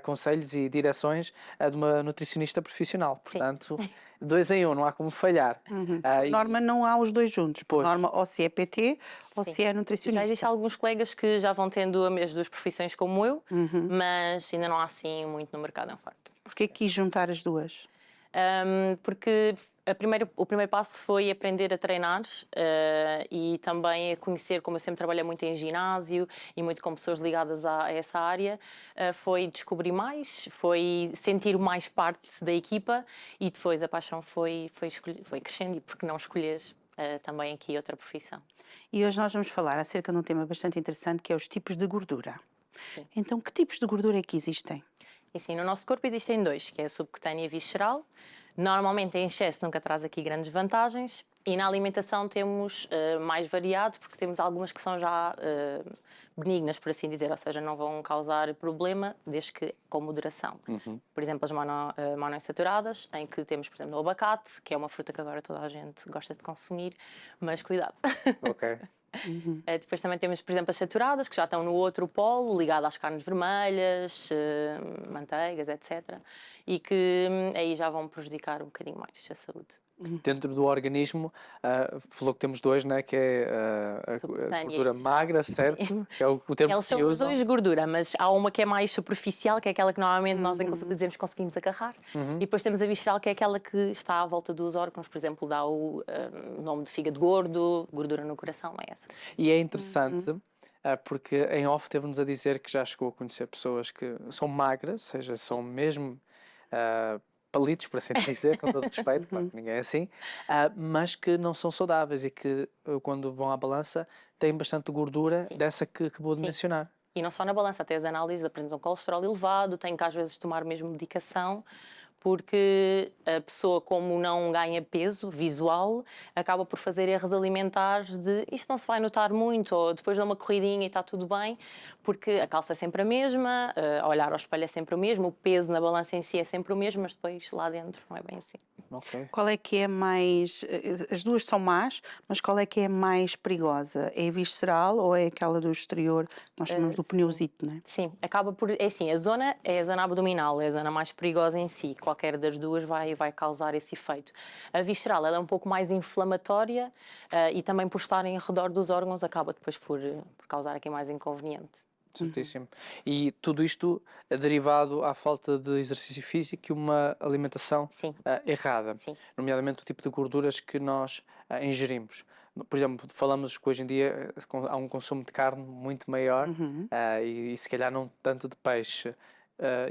conselhos e direções de uma nutricionista profissional. Portanto, 2 em 1, não há como falhar. Por norma não há os dois juntos. Por Pois. norma ou se é PT ou Sim. se é Já nutricionista. existem alguns colegas que já vão tendo as duas profissões como eu, mas ainda não há assim muito no mercado, é um facto. Porquê quis juntar as duas? Porque o primeiro passo foi aprender a treinar e também a conhecer, como eu sempre trabalhei muito em ginásio e muito com pessoas ligadas a essa área, foi descobrir mais, foi sentir mais parte da equipa e depois a paixão foi crescendo e por que não escolher também aqui outra profissão. E hoje nós vamos falar acerca de um tema bastante interessante que é os tipos de gordura. Sim. Então, que tipos de gordura é que existem? E sim, no nosso corpo existem 2, que é a subcutânea e visceral. Normalmente em excesso nunca traz aqui grandes vantagens. E na alimentação temos mais variado, porque temos algumas que são já benignas, por assim dizer, ou seja, não vão causar problema, desde que com moderação. Por exemplo, as monoinsaturadas, em que temos, por exemplo, o abacate, que é uma fruta que agora toda a gente gosta de consumir, mas cuidado. Ok. Depois também temos, por exemplo, as saturadas, que já estão no outro polo, ligado às carnes vermelhas, manteigas, etc. E que aí já vão prejudicar um bocadinho mais a saúde. Dentro do organismo, falou que temos dois, né? Que é a Subcutâneas. gordura magra, certo? Que é o termo Eles que são se os usa. dois gordura, mas há uma que é mais superficial, que é aquela que normalmente nós em consulta dizemos que conseguimos agarrar. E depois temos a visceral, que é aquela que está à volta dos órgãos, por exemplo, dá o nome de fígado gordo, gordura no coração, é essa. E é interessante, porque em off teve-nos a dizer que já chegou a conhecer pessoas que são magras, ou seja, são mesmo palitos, por assim dizer, com todo respeito, claro que ninguém é assim, mas que não são saudáveis e que quando vão à balança têm bastante gordura dessa que acabou de mencionar. E não só na balança, até as análises apresentam colesterol elevado, têm que às vezes tomar mesmo medicação, porque a pessoa, como não ganha peso visual, acaba por fazer erros alimentares de isto não se vai notar muito, ou depois dá uma corridinha e está tudo bem, porque a calça é sempre a mesma, olhar ao espelho é sempre o mesmo, o peso na balança em si é sempre o mesmo, mas depois lá dentro não é bem assim. Ok. Qual é que é mais. As duas são más, mas qual é que é mais perigosa? É a visceral ou é aquela do exterior? Nós chamamos do sim. pneusito, não é? Sim, acaba por. É assim, a zona é a zona abdominal, é a zona mais perigosa em si. Qualquer das duas vai causar esse efeito. A visceral, ela é um pouco mais inflamatória e também por estar em redor dos órgãos acaba depois por causar aqui mais inconveniente. Certíssimo. E tudo isto é derivado à falta de exercício físico e uma alimentação Sim. Errada, Sim. nomeadamente o tipo de gorduras que nós ingerimos. Por exemplo, falamos que hoje em dia há um consumo de carne muito maior e se calhar não tanto de peixe.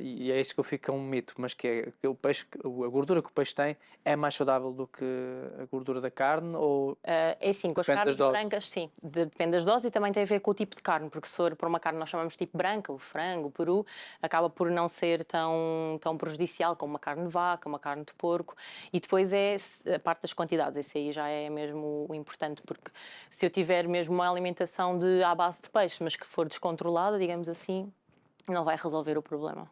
E é isso que eu fico com um mito, mas que é que o peixe, a gordura que o peixe tem é mais saudável do que a gordura da carne ou É assim, com as depende carnes das doses? brancas, sim, depende das doses e também tem a ver com o tipo de carne, porque se for por uma carne nós chamamos de tipo branca, o frango, o peru, acaba por não ser tão prejudicial como uma carne de vaca, uma carne de porco, e depois é a parte das quantidades, esse aí já é mesmo o importante, porque se eu tiver mesmo uma alimentação à base de peixe, mas que for descontrolada, digamos assim, não vai resolver o problema.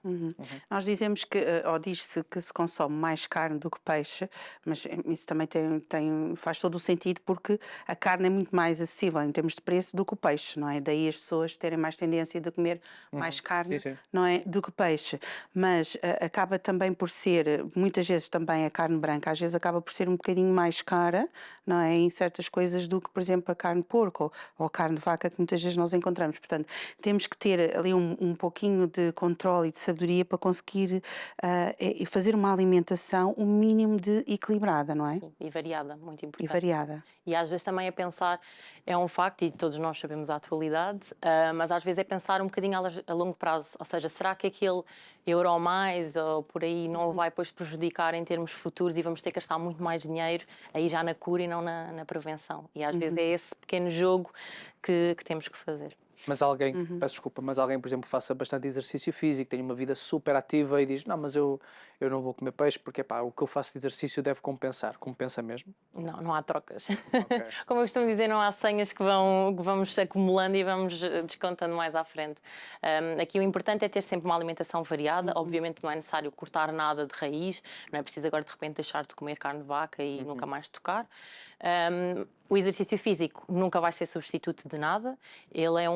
Nós dizemos que, ou diz-se que se consome mais carne do que peixe, mas isso também faz todo o sentido porque a carne é muito mais acessível em termos de preço do que o peixe, não é? Daí as pessoas terem mais tendência de comer mais carne, Sim. não é? Do que peixe. Mas acaba também por ser, muitas vezes também a carne branca, às vezes acaba por ser um bocadinho mais cara, não é? Em certas coisas do que, por exemplo, a carne de porco ou a carne de vaca que muitas vezes nós encontramos. Portanto, temos que ter ali um pouquinho de controle e de sabedoria para conseguir fazer uma alimentação o mínimo de equilibrada, não é? Sim, e variada, muito E importante. variada. E às vezes também é pensar, é um facto, e todos nós sabemos a atualidade, mas às vezes é pensar um bocadinho a longo prazo. Ou seja, será que aquele euro a mais ou por aí não vai depois prejudicar em termos futuros e vamos ter que gastar muito mais dinheiro aí já na cura e não na prevenção? E às vezes é esse pequeno jogo que temos que fazer. Mas alguém, peço desculpa, mas alguém, por exemplo, faça bastante exercício físico, tenha uma vida super ativa e diz, não, mas eu não vou comer peixe porque, pá, o que eu faço de exercício deve compensar. Compensa mesmo? Não há trocas. Ok. Como eu costumo dizer, não há senhas que vamos acumulando e vamos descontando mais à frente. Aqui o importante é ter sempre uma alimentação variada. Obviamente não é necessário cortar nada de raiz, não é preciso agora de repente deixar de comer carne de vaca e nunca mais tocar. O exercício físico nunca vai ser substituto de nada, ele é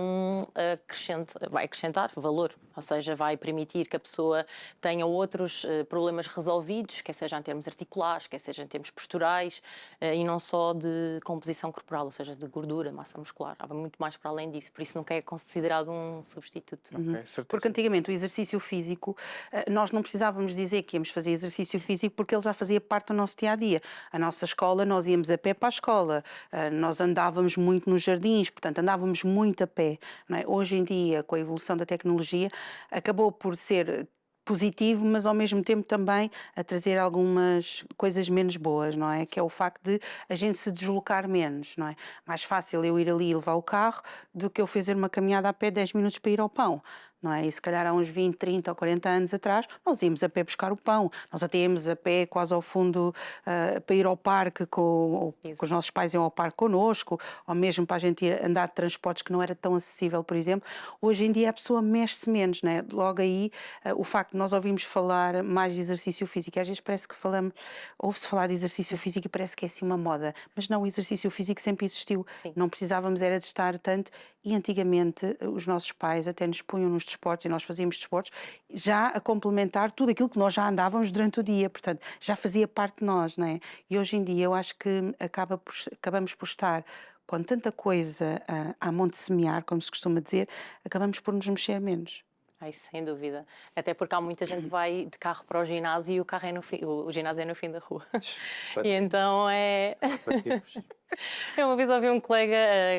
vai acrescentar valor, ou seja, vai permitir que a pessoa tenha outros problemas resolvidos, quer seja em termos articulares, quer seja em termos posturais e não só de composição corporal, ou seja, de gordura, massa muscular, há muito mais para além disso, por isso nunca é considerado um substituto. Ok, certíssimo. Porque antigamente o exercício físico, nós não precisávamos dizer que íamos fazer exercício físico porque ele já fazia parte do nosso dia-a-dia. A nossa escola, nós íamos a pé para a escola, nós andávamos muito nos jardins, portanto andávamos muito a pé, não é? Hoje em dia, com a evolução da tecnologia, acabou por ser positivo, mas ao mesmo tempo também a trazer algumas coisas menos boas, não é? Que é o facto de a gente se deslocar menos, não é? Mais fácil eu ir ali e levar o carro do que eu fazer uma caminhada a pé 10 minutos para ir ao pão, não é? E se calhar há uns 20, 30 ou 40 anos atrás, nós íamos a pé buscar o pão, nós até íamos a pé quase ao fundo para ir ao parque com os nossos pais iam ao parque connosco, ou mesmo para a gente ir andar de transportes que não era tão acessível, por exemplo. Hoje em dia a pessoa mexe-se menos, né? Logo aí, o facto de nós ouvirmos falar mais de exercício físico, e às vezes parece que ouve-se falar de exercício físico e parece que é assim uma moda, mas não, o exercício físico sempre existiu, Sim. não precisávamos era de estar tanto, e antigamente os nossos pais até nos punham nos desportos e nós fazíamos desportos já a complementar tudo aquilo que nós já andávamos durante o dia, portanto já fazia parte de nós, não é? E hoje em dia eu acho que acabamos por estar com tanta coisa à mão de semear, como se costuma dizer, acabamos por nos mexer menos. Ai, sem dúvida. Até porque há muita gente que vai de carro para o ginásio e o carro é no fim, o ginásio é no fim da rua. E então é. Eu uma vez ouvi um colega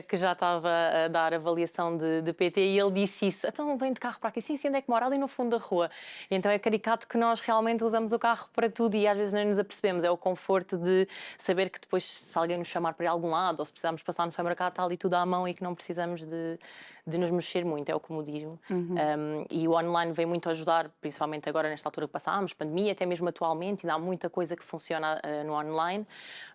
que já estava a dar avaliação de PT e ele disse isso. Então vem de carro para aqui. Sim, sim, onde é que mora? Ali no fundo da rua. E então é caricato que nós realmente usamos o carro para tudo e às vezes nem nos apercebemos. É o conforto de saber que depois, se alguém nos chamar para ir a algum lado ou se precisarmos passar no supermercado, está ali tudo à mão e que não precisamos de nos mexer muito. É o comodismo. E o online vem muito ajudar, principalmente agora nesta altura que passámos, pandemia, até mesmo atualmente, ainda há muita coisa que funciona no online,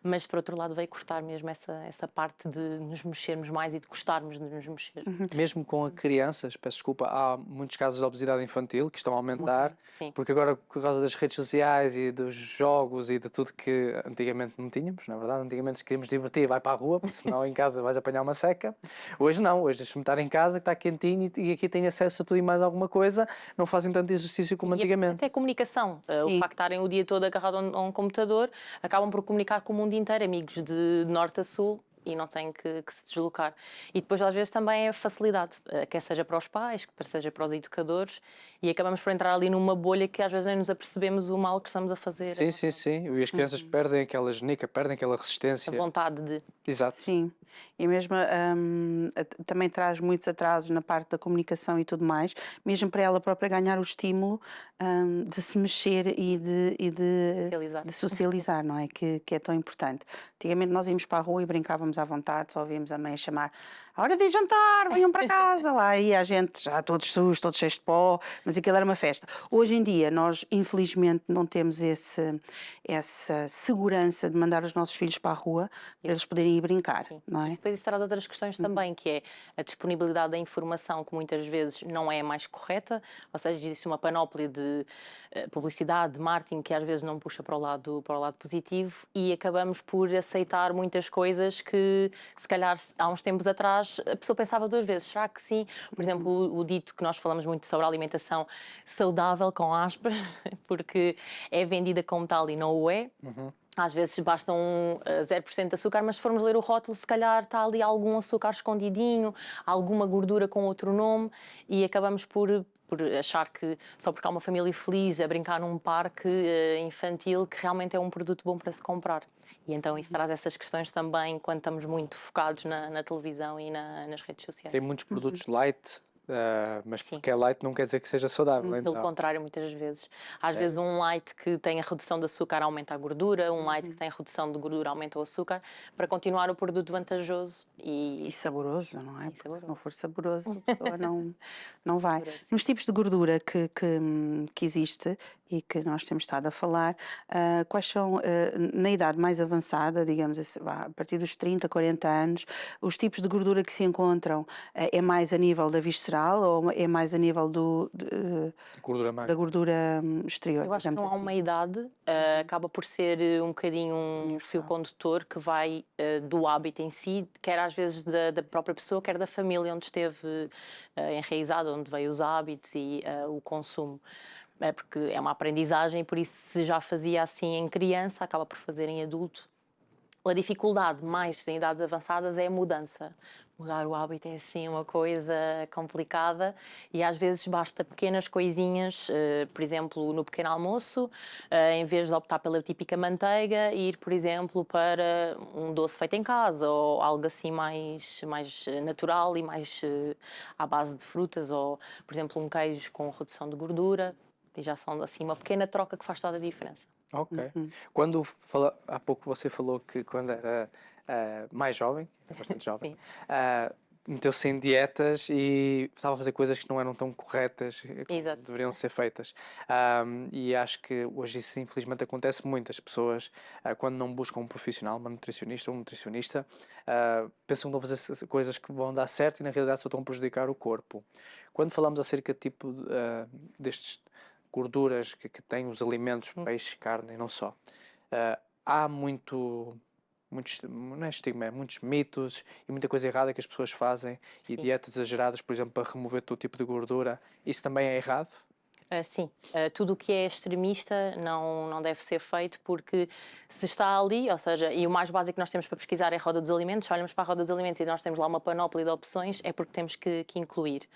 mas por outro lado veio cortar mesmo essa parte de nos mexermos mais e de gostarmos de nos mexer. Mesmo com crianças, peço desculpa, há muitos casos de obesidade infantil que estão a aumentar, Sim. porque agora, por causa das redes sociais e dos jogos e de tudo que antigamente não tínhamos, na verdade, antigamente se queríamos divertir, vai para a rua, porque senão em casa vais apanhar uma seca. Hoje não, hoje deixa-me estar em casa, que está quentinho e aqui tenho acesso a tudo e mais alguma coisa, não fazem tanto exercício como antigamente. Até comunicação. O facto de estarem o dia todo agarrado a um computador, acabam por comunicar com o mundo inteiro, amigos de norte a sul, e não têm que se deslocar. E depois, às vezes, também é facilidade, quer seja para os pais, quer seja para os educadores, e acabamos por entrar ali numa bolha que às vezes nem nos apercebemos o mal que estamos a fazer. Sim, sim, sim. E as crianças perdem aquela genica, perdem aquela resistência. A vontade de... Exato. Sim, e mesmo também traz muitos atrasos na parte da comunicação e tudo mais, mesmo para ela própria ganhar o estímulo de se mexer e Socializar. de socializar, não é? Que é tão importante. Antigamente nós íamos para a rua e brincávamos à vontade, só ouvíamos a mãe a chamar: "A hora de ir jantar, venham para casa", lá ia a gente já todos sujos, todos cheios de pó, mas aquilo era uma festa. Hoje em dia nós infelizmente não temos essa segurança de mandar os nossos filhos para a rua para eles poderem ir brincar, não é? E depois isso traz outras questões também, que é a disponibilidade da informação, que muitas vezes não é a mais correta, ou seja, existe uma panóplia de publicidade, de marketing, que às vezes não puxa para o lado positivo e acabamos por aceitar muitas coisas que, se calhar, há uns tempos atrás, a pessoa pensava duas vezes. Será que sim? Por exemplo, o dito que nós falamos muito sobre a alimentação saudável, com aspas, porque é vendida como tal e não o é. Às vezes basta 0% de açúcar, mas se formos ler o rótulo, se calhar está ali algum açúcar escondidinho, alguma gordura com outro nome, e acabamos por achar que só porque há uma família feliz a brincar num parque infantil, que realmente é um produto bom para se comprar. E então isso traz essas questões também quando estamos muito focados na televisão e nas redes sociais. Tem muitos produtos light, mas porque é light não quer dizer que seja saudável. Pelo contrário, muitas vezes. Às vezes um light que tem a redução de açúcar aumenta a gordura, um light que tem a redução de gordura aumenta o açúcar, para continuar o produto vantajoso E saboroso, não é? Porque saboroso. se não for saboroso, a pessoa não vai. Saboroso. Nos tipos de gordura que existe e que nós temos estado a falar, quais são, na idade mais avançada, digamos assim, a partir dos 30, 40 anos, os tipos de gordura que se encontram é mais a nível da visceral ou é mais a nível Gordura da magra. gordura exterior? Eu acho que digamos não há assim? uma idade, acaba por ser um bocadinho um fio condutor que vai do hábito em si, quer às vezes da própria pessoa, quer da família onde esteve enraizado, onde veio os hábitos e o consumo. Porque é uma aprendizagem e por isso se já fazia assim em criança, acaba por fazer em adulto. A dificuldade mais em idades avançadas é a mudança. Mudar o hábito é assim uma coisa complicada e às vezes basta pequenas coisinhas, por exemplo, no pequeno almoço, em vez de optar pela típica manteiga, ir, por exemplo, para um doce feito em casa ou algo assim mais natural e mais à base de frutas ou, por exemplo, um queijo com redução de gordura. E já são assim uma pequena troca que faz toda a diferença. Ok. Há pouco você falou que quando era mais jovem, é bastante jovem, meteu-se em dietas e estava a fazer coisas que não eram tão corretas, que Exato. deveriam ser feitas. E acho que hoje isso infelizmente acontece muito. As pessoas, quando não buscam um profissional, uma nutricionista ou um nutricionista, pensam que vão fazer coisas que vão dar certo e na realidade só estão a prejudicar o corpo. Quando falamos acerca tipo, destes gorduras que têm os alimentos, peixe, carne e não só, há muitos, não é estigma, muitos mitos e muita coisa errada que as pessoas fazem e dietas exageradas, por exemplo, para remover todo tipo de gordura. Isso também é errado? Sim, tudo o que é extremista não deve ser feito, porque se está ali, ou seja, e o mais básico que nós temos para pesquisar é a roda dos alimentos, se olhamos para a roda dos alimentos e nós temos lá uma panóplia de opções, é porque temos que incluir.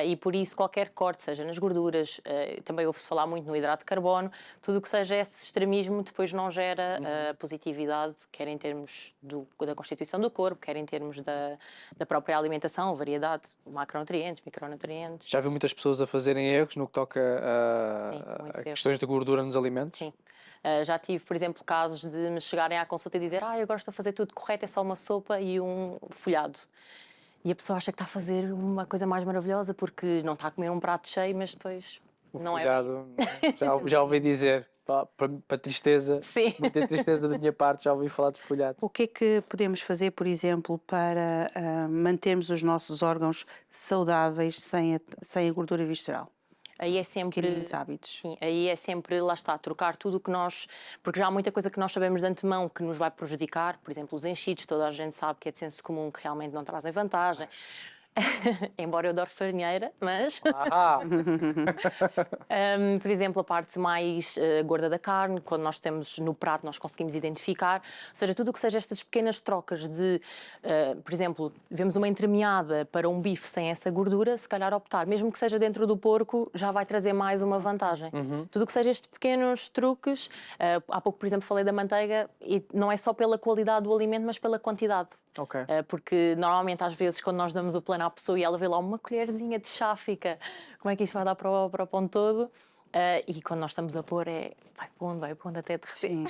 E por isso qualquer corte, seja nas gorduras, também ouve-se falar muito no hidrato de carbono, tudo o que seja esse extremismo depois não gera positividade, quer em termos da constituição do corpo, quer em termos da própria alimentação, variedade, macronutrientes, micronutrientes. Já vi muitas pessoas a fazerem erros no que toca muitos a erros. questões de gordura nos alimentos? Sim. Já tive, por exemplo, casos de me chegarem à consulta e dizer eu gosto de fazer tudo correto, é só uma sopa e um folhado. E a pessoa acha que está a fazer uma coisa mais maravilhosa porque não está a comer um prato cheio, mas depois não é Cuidado, já ouvi dizer, para tristeza, Sim. muita tristeza da minha parte, já ouvi falar de folhados. O que é que podemos fazer, por exemplo, para mantermos os nossos órgãos saudáveis sem a gordura visceral? Aí é sempre, Pequeninos hábitos. sim, aí é sempre, lá está, trocar tudo o que nós, porque já há muita coisa que nós sabemos de antemão que nos vai prejudicar, por exemplo, os enchidos, toda a gente sabe que é de senso comum que realmente não trazem vantagem. Embora eu adore farinheira, mas por exemplo, a parte mais gorda da carne, quando nós temos no prato, nós conseguimos identificar, ou seja, tudo o que seja estas pequenas trocas de, por exemplo, vemos uma entremeada para um bife sem essa gordura, se calhar optar, mesmo que seja dentro do porco, já vai trazer mais uma vantagem. Tudo o que seja estes pequenos truques, há pouco, por exemplo, falei da manteiga, e não é só pela qualidade do alimento, mas pela quantidade. Ok. Porque normalmente, às vezes, quando nós damos o plano à pessoa e ela vê lá uma colherzinha de chá, fica, como é que isto vai dar para o pão todo? E quando nós estamos a pôr, vai pondo até derreter. Sim.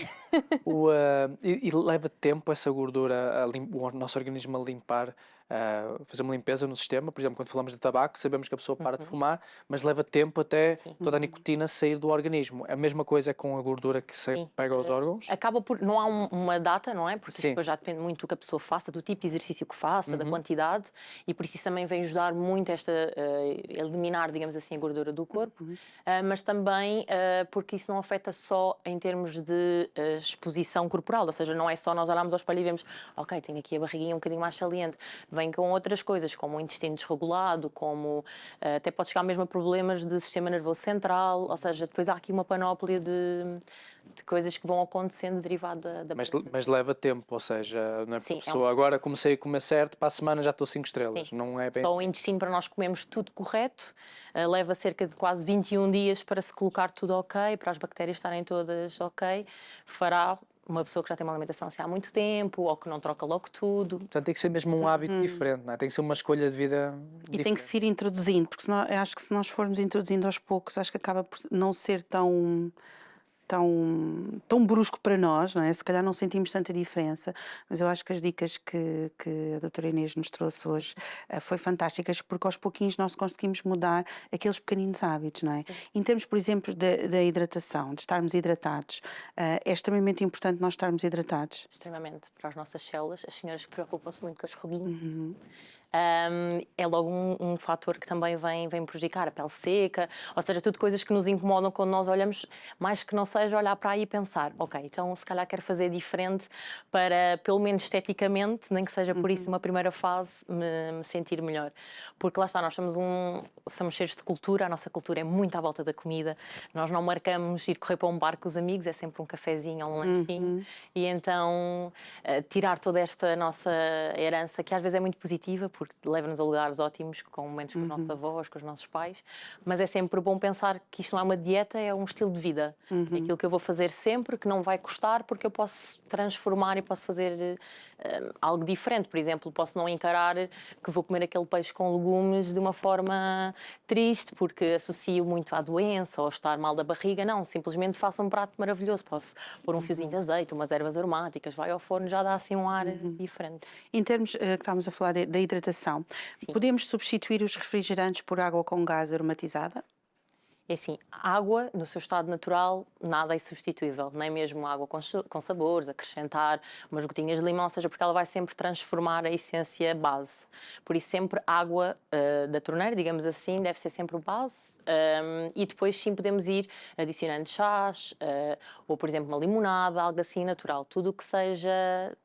E leva tempo essa gordura, o nosso organismo a limpar, fazer uma limpeza no sistema. Por exemplo, quando falamos de tabaco, sabemos que a pessoa para de fumar, mas leva tempo até toda a nicotina sair do organismo. A mesma coisa é com a gordura que se pega aos órgãos? Acaba por, não há uma data, não é? Porque Sim. depois já depende muito do que a pessoa faça, do tipo de exercício que faça, da quantidade, e por isso também vem ajudar muito eliminar, digamos assim, a gordura do corpo, mas também porque isso não afeta só em termos de exposição corporal, ou seja, não é só nós olharmos ao espelho e vemos, ok, tenho aqui a barriguinha um bocadinho mais saliente, vem com outras coisas, como o intestino desregulado, como até pode chegar mesmo a problemas de sistema nervoso central, ou seja, depois há aqui uma panóplia de coisas que vão acontecendo derivado da Mas leva tempo, ou seja, não é Sim, porque a pessoa agora comecei a comer certo, para a semana já estou 5 estrelas. Sim. Não é bem. Só o intestino, para nós comermos tudo correto, leva cerca de quase 21 dias para se colocar tudo ok, para as bactérias estarem todas ok. Fará uma pessoa que já tem uma alimentação assim há muito tempo, ou que não troca logo tudo. Portanto, tem que ser mesmo um hábito diferente, não é? Tem que ser uma escolha de vida E tem que se ir introduzindo, porque senão, eu acho que se nós formos introduzindo aos poucos, acho que acaba por não ser tão brusco para nós, não é? Se calhar não sentimos tanta diferença, mas eu acho que as dicas que a doutora Inês nos trouxe hoje foi fantásticas, porque aos pouquinhos nós conseguimos mudar aqueles pequeninos hábitos, não é? Em termos, por exemplo, da hidratação, de estarmos hidratados, é extremamente importante nós estarmos hidratados. Extremamente, para as nossas células, as senhoras que preocupam-se muito com as ruguinhas. É logo um fator que também vem prejudicar a pele seca, ou seja, tudo coisas que nos incomodam quando nós olhamos, mais que não seja olhar para aí e pensar, ok, então se calhar quero fazer diferente para, pelo menos esteticamente, nem que seja por isso uma primeira fase, me sentir melhor. Porque lá está, nós somos cheios de cultura, a nossa cultura é muito à volta da comida, nós não marcamos ir correr para um bar com os amigos, é sempre um cafezinho ou um lanchinho, e então tirar toda esta nossa herança, que às vezes é muito positiva, porque leva-nos a lugares ótimos, com momentos com os nossos avós, com os nossos pais, mas é sempre bom pensar que isto não é uma dieta, é um estilo de vida. É aquilo que eu vou fazer sempre, que não vai custar, porque eu posso transformar e posso fazer algo diferente. Por exemplo, posso não encarar que vou comer aquele peixe com legumes de uma forma triste, porque associo muito à doença ou estar mal da barriga. Não, simplesmente faço um prato maravilhoso. Posso pôr um fiozinho de azeite, umas ervas aromáticas, vai ao forno, já dá assim um ar diferente. Em termos que estávamos a falar da hidratação, hidratação. Podemos substituir os refrigerantes por água com gás aromatizada? É assim, água, no seu estado natural, nada é substituível, nem mesmo água com sabores, acrescentar umas gotinhas de limão, ou seja, porque ela vai sempre transformar a essência base. Por isso, sempre água da torneira, digamos assim, deve ser sempre o base. E depois, sim, podemos ir adicionando chás, ou, por exemplo, uma limonada, algo assim natural. Tudo o que seja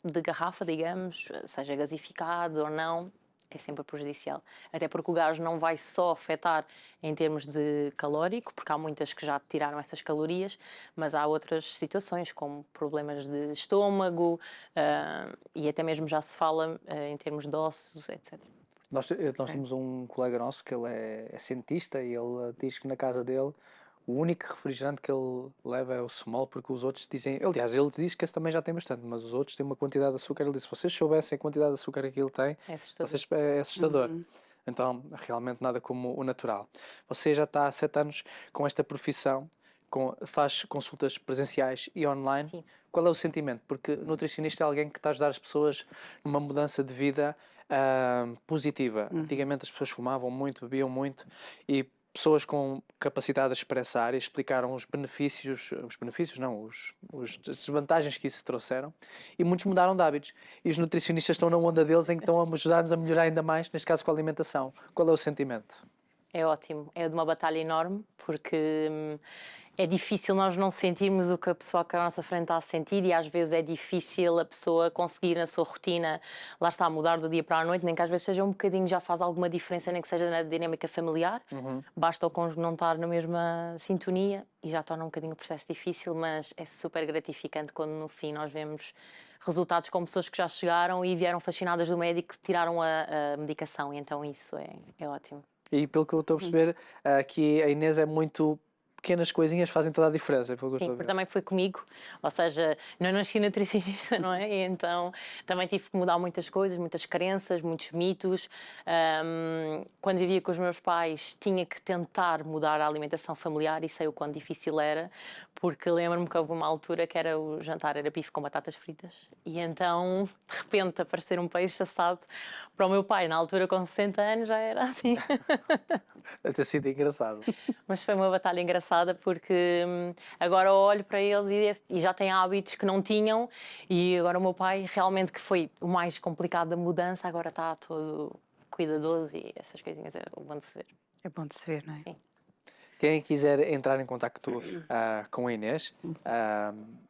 de garrafa, digamos, seja gasificado ou não, é sempre prejudicial. Até porque o gás não vai só afetar em termos de calórico, porque há muitas que já tiraram essas calorias, mas há outras situações, como problemas de estômago, e até mesmo já se fala em termos de ossos, etc. Nós temos um colega nosso que ele é cientista e ele diz que na casa dele o único refrigerante que ele leva é o Small, porque os outros dizem... Aliás, ele diz que esse também já tem bastante, mas os outros têm uma quantidade de açúcar. Ele disse, se vocês soubessem a quantidade de açúcar que ele tem, É assustador. é assustador. Então, realmente nada como o natural. Você já está há 7 anos com esta profissão, faz consultas presenciais e online. Sim. Qual é o sentimento? Porque nutricionista é alguém que está a ajudar as pessoas numa mudança de vida positiva. Antigamente as pessoas fumavam muito, bebiam muito e pessoas com capacidade de expressar e explicaram os benefícios não, as desvantagens que isso trouxeram, e muitos mudaram de hábitos. E os nutricionistas estão na onda deles em que estão a ajudar-nos a melhorar ainda mais, neste caso com a alimentação. Qual é o sentimento? É ótimo, é de uma batalha enorme, porque é difícil nós não sentirmos o que a pessoa que à nossa frente está a sentir, e às vezes é difícil a pessoa conseguir na sua rotina, lá está, a mudar do dia para a noite, nem que às vezes seja um bocadinho, já faz alguma diferença, nem que seja na dinâmica familiar. Basta o cônjuge não estar na mesma sintonia e já torna um bocadinho o processo difícil, mas é super gratificante quando no fim nós vemos resultados com pessoas que já chegaram e vieram fascinadas do médico, que tiraram a medicação, e então isso é ótimo. E pelo que eu estou a perceber, aqui a Inês é muito... Pequenas coisinhas fazem toda a diferença. Pelo que eu Sim, estou a porque ver. também foi comigo, ou seja, não nasci nutricionista, não é? E então também tive que mudar muitas coisas, muitas crenças, muitos mitos. Quando vivia com os meus pais, tinha que tentar mudar a alimentação familiar e sei o quão difícil era, porque lembro-me que houve uma altura que era o jantar era bife com batatas fritas, e então de repente aparecer um peixe assado para o meu pai, na altura com 60 anos, já era assim. Deve ter sido engraçado. Mas foi uma batalha engraçada, porque agora olho para eles e já têm hábitos que não tinham, e agora o meu pai realmente, que foi o mais complicado da mudança, agora está todo cuidadoso e essas coisinhas é bom de se ver. É bom de se ver, não é? Sim. Quem quiser entrar em contacto com a Inês,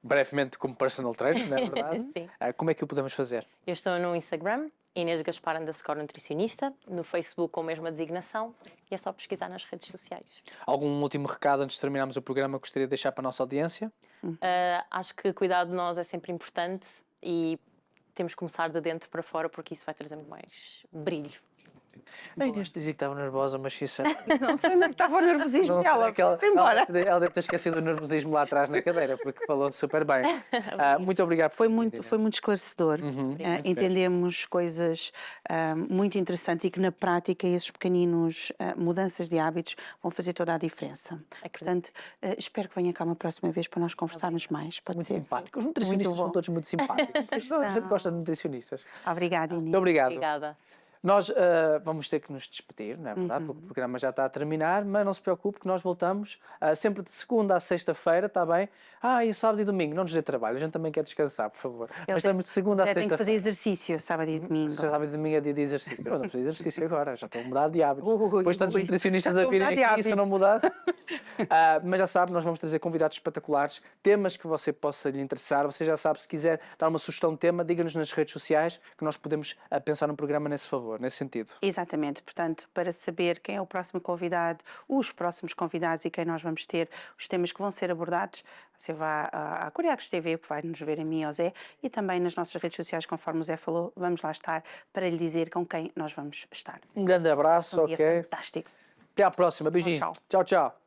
brevemente como personal trainer, não é verdade? Sim. Como é que o podemos fazer? Eu estou no Instagram, Inês Gaspar _, nutricionista, no Facebook com a mesma designação, e é só pesquisar nas redes sociais. Algum último recado antes de terminarmos o programa que gostaria de deixar para a nossa audiência? Acho que cuidar de nós é sempre importante e temos que começar de dentro para fora, porque isso vai trazer muito mais brilho. A Inês dizia que estava nervosa, mas sinceramente... Não sei onde é que estava o nervosismo Não sei, dela, que ela foi-se embora. deve ter esquecido o nervosismo lá atrás na cadeira, porque falou super bem. Muito obrigado. Foi por muito, Inês. foi muito esclarecedor. Entendemos coisas muito interessantes e que na prática esses pequeninos mudanças de hábitos vão fazer toda a diferença. Portanto, espero que venha cá uma próxima vez para nós conversarmos mais. Pode Muito ser? simpático. Os nutricionistas são todos muito simpáticos. A gente gosta de nutricionistas. Obrigada, Inês. Muito obrigado. Obrigada. Nós vamos ter que nos despedir, não é verdade? Porque o programa já está a terminar, mas não se preocupe que nós voltamos sempre de segunda a sexta-feira, está bem? E sábado e domingo, não nos dê trabalho, a gente também quer descansar, por favor. Mas estamos de segunda a Tem que fazer sexta-feira. exercício sábado e domingo. Sábado e domingo é dia de exercício. Eu não preciso de exercício agora, já estou a mudar de hábitos. Depois tantos ui, nutricionistas já a estou a virem mudar de aqui, se eu não mudar. Mas já sabe, nós vamos trazer convidados espetaculares, temas que você possa lhe interessar. Você já sabe, se quiser dar uma sugestão de tema, diga-nos nas redes sociais que nós podemos pensar num programa nesse favor, nesse sentido. Exatamente, portanto, para saber quem é o próximo convidado, os próximos convidados e quem nós vamos ter, os temas que vão ser abordados, você vai à Curiacos TV, que vai nos ver a mim e ao Zé, e também nas nossas redes sociais, conforme o Zé falou, vamos lá estar para lhe dizer com quem nós vamos estar. Um grande abraço, Um dia ok? fantástico. Até à próxima, beijinho. Tchau. Tchau, tchau.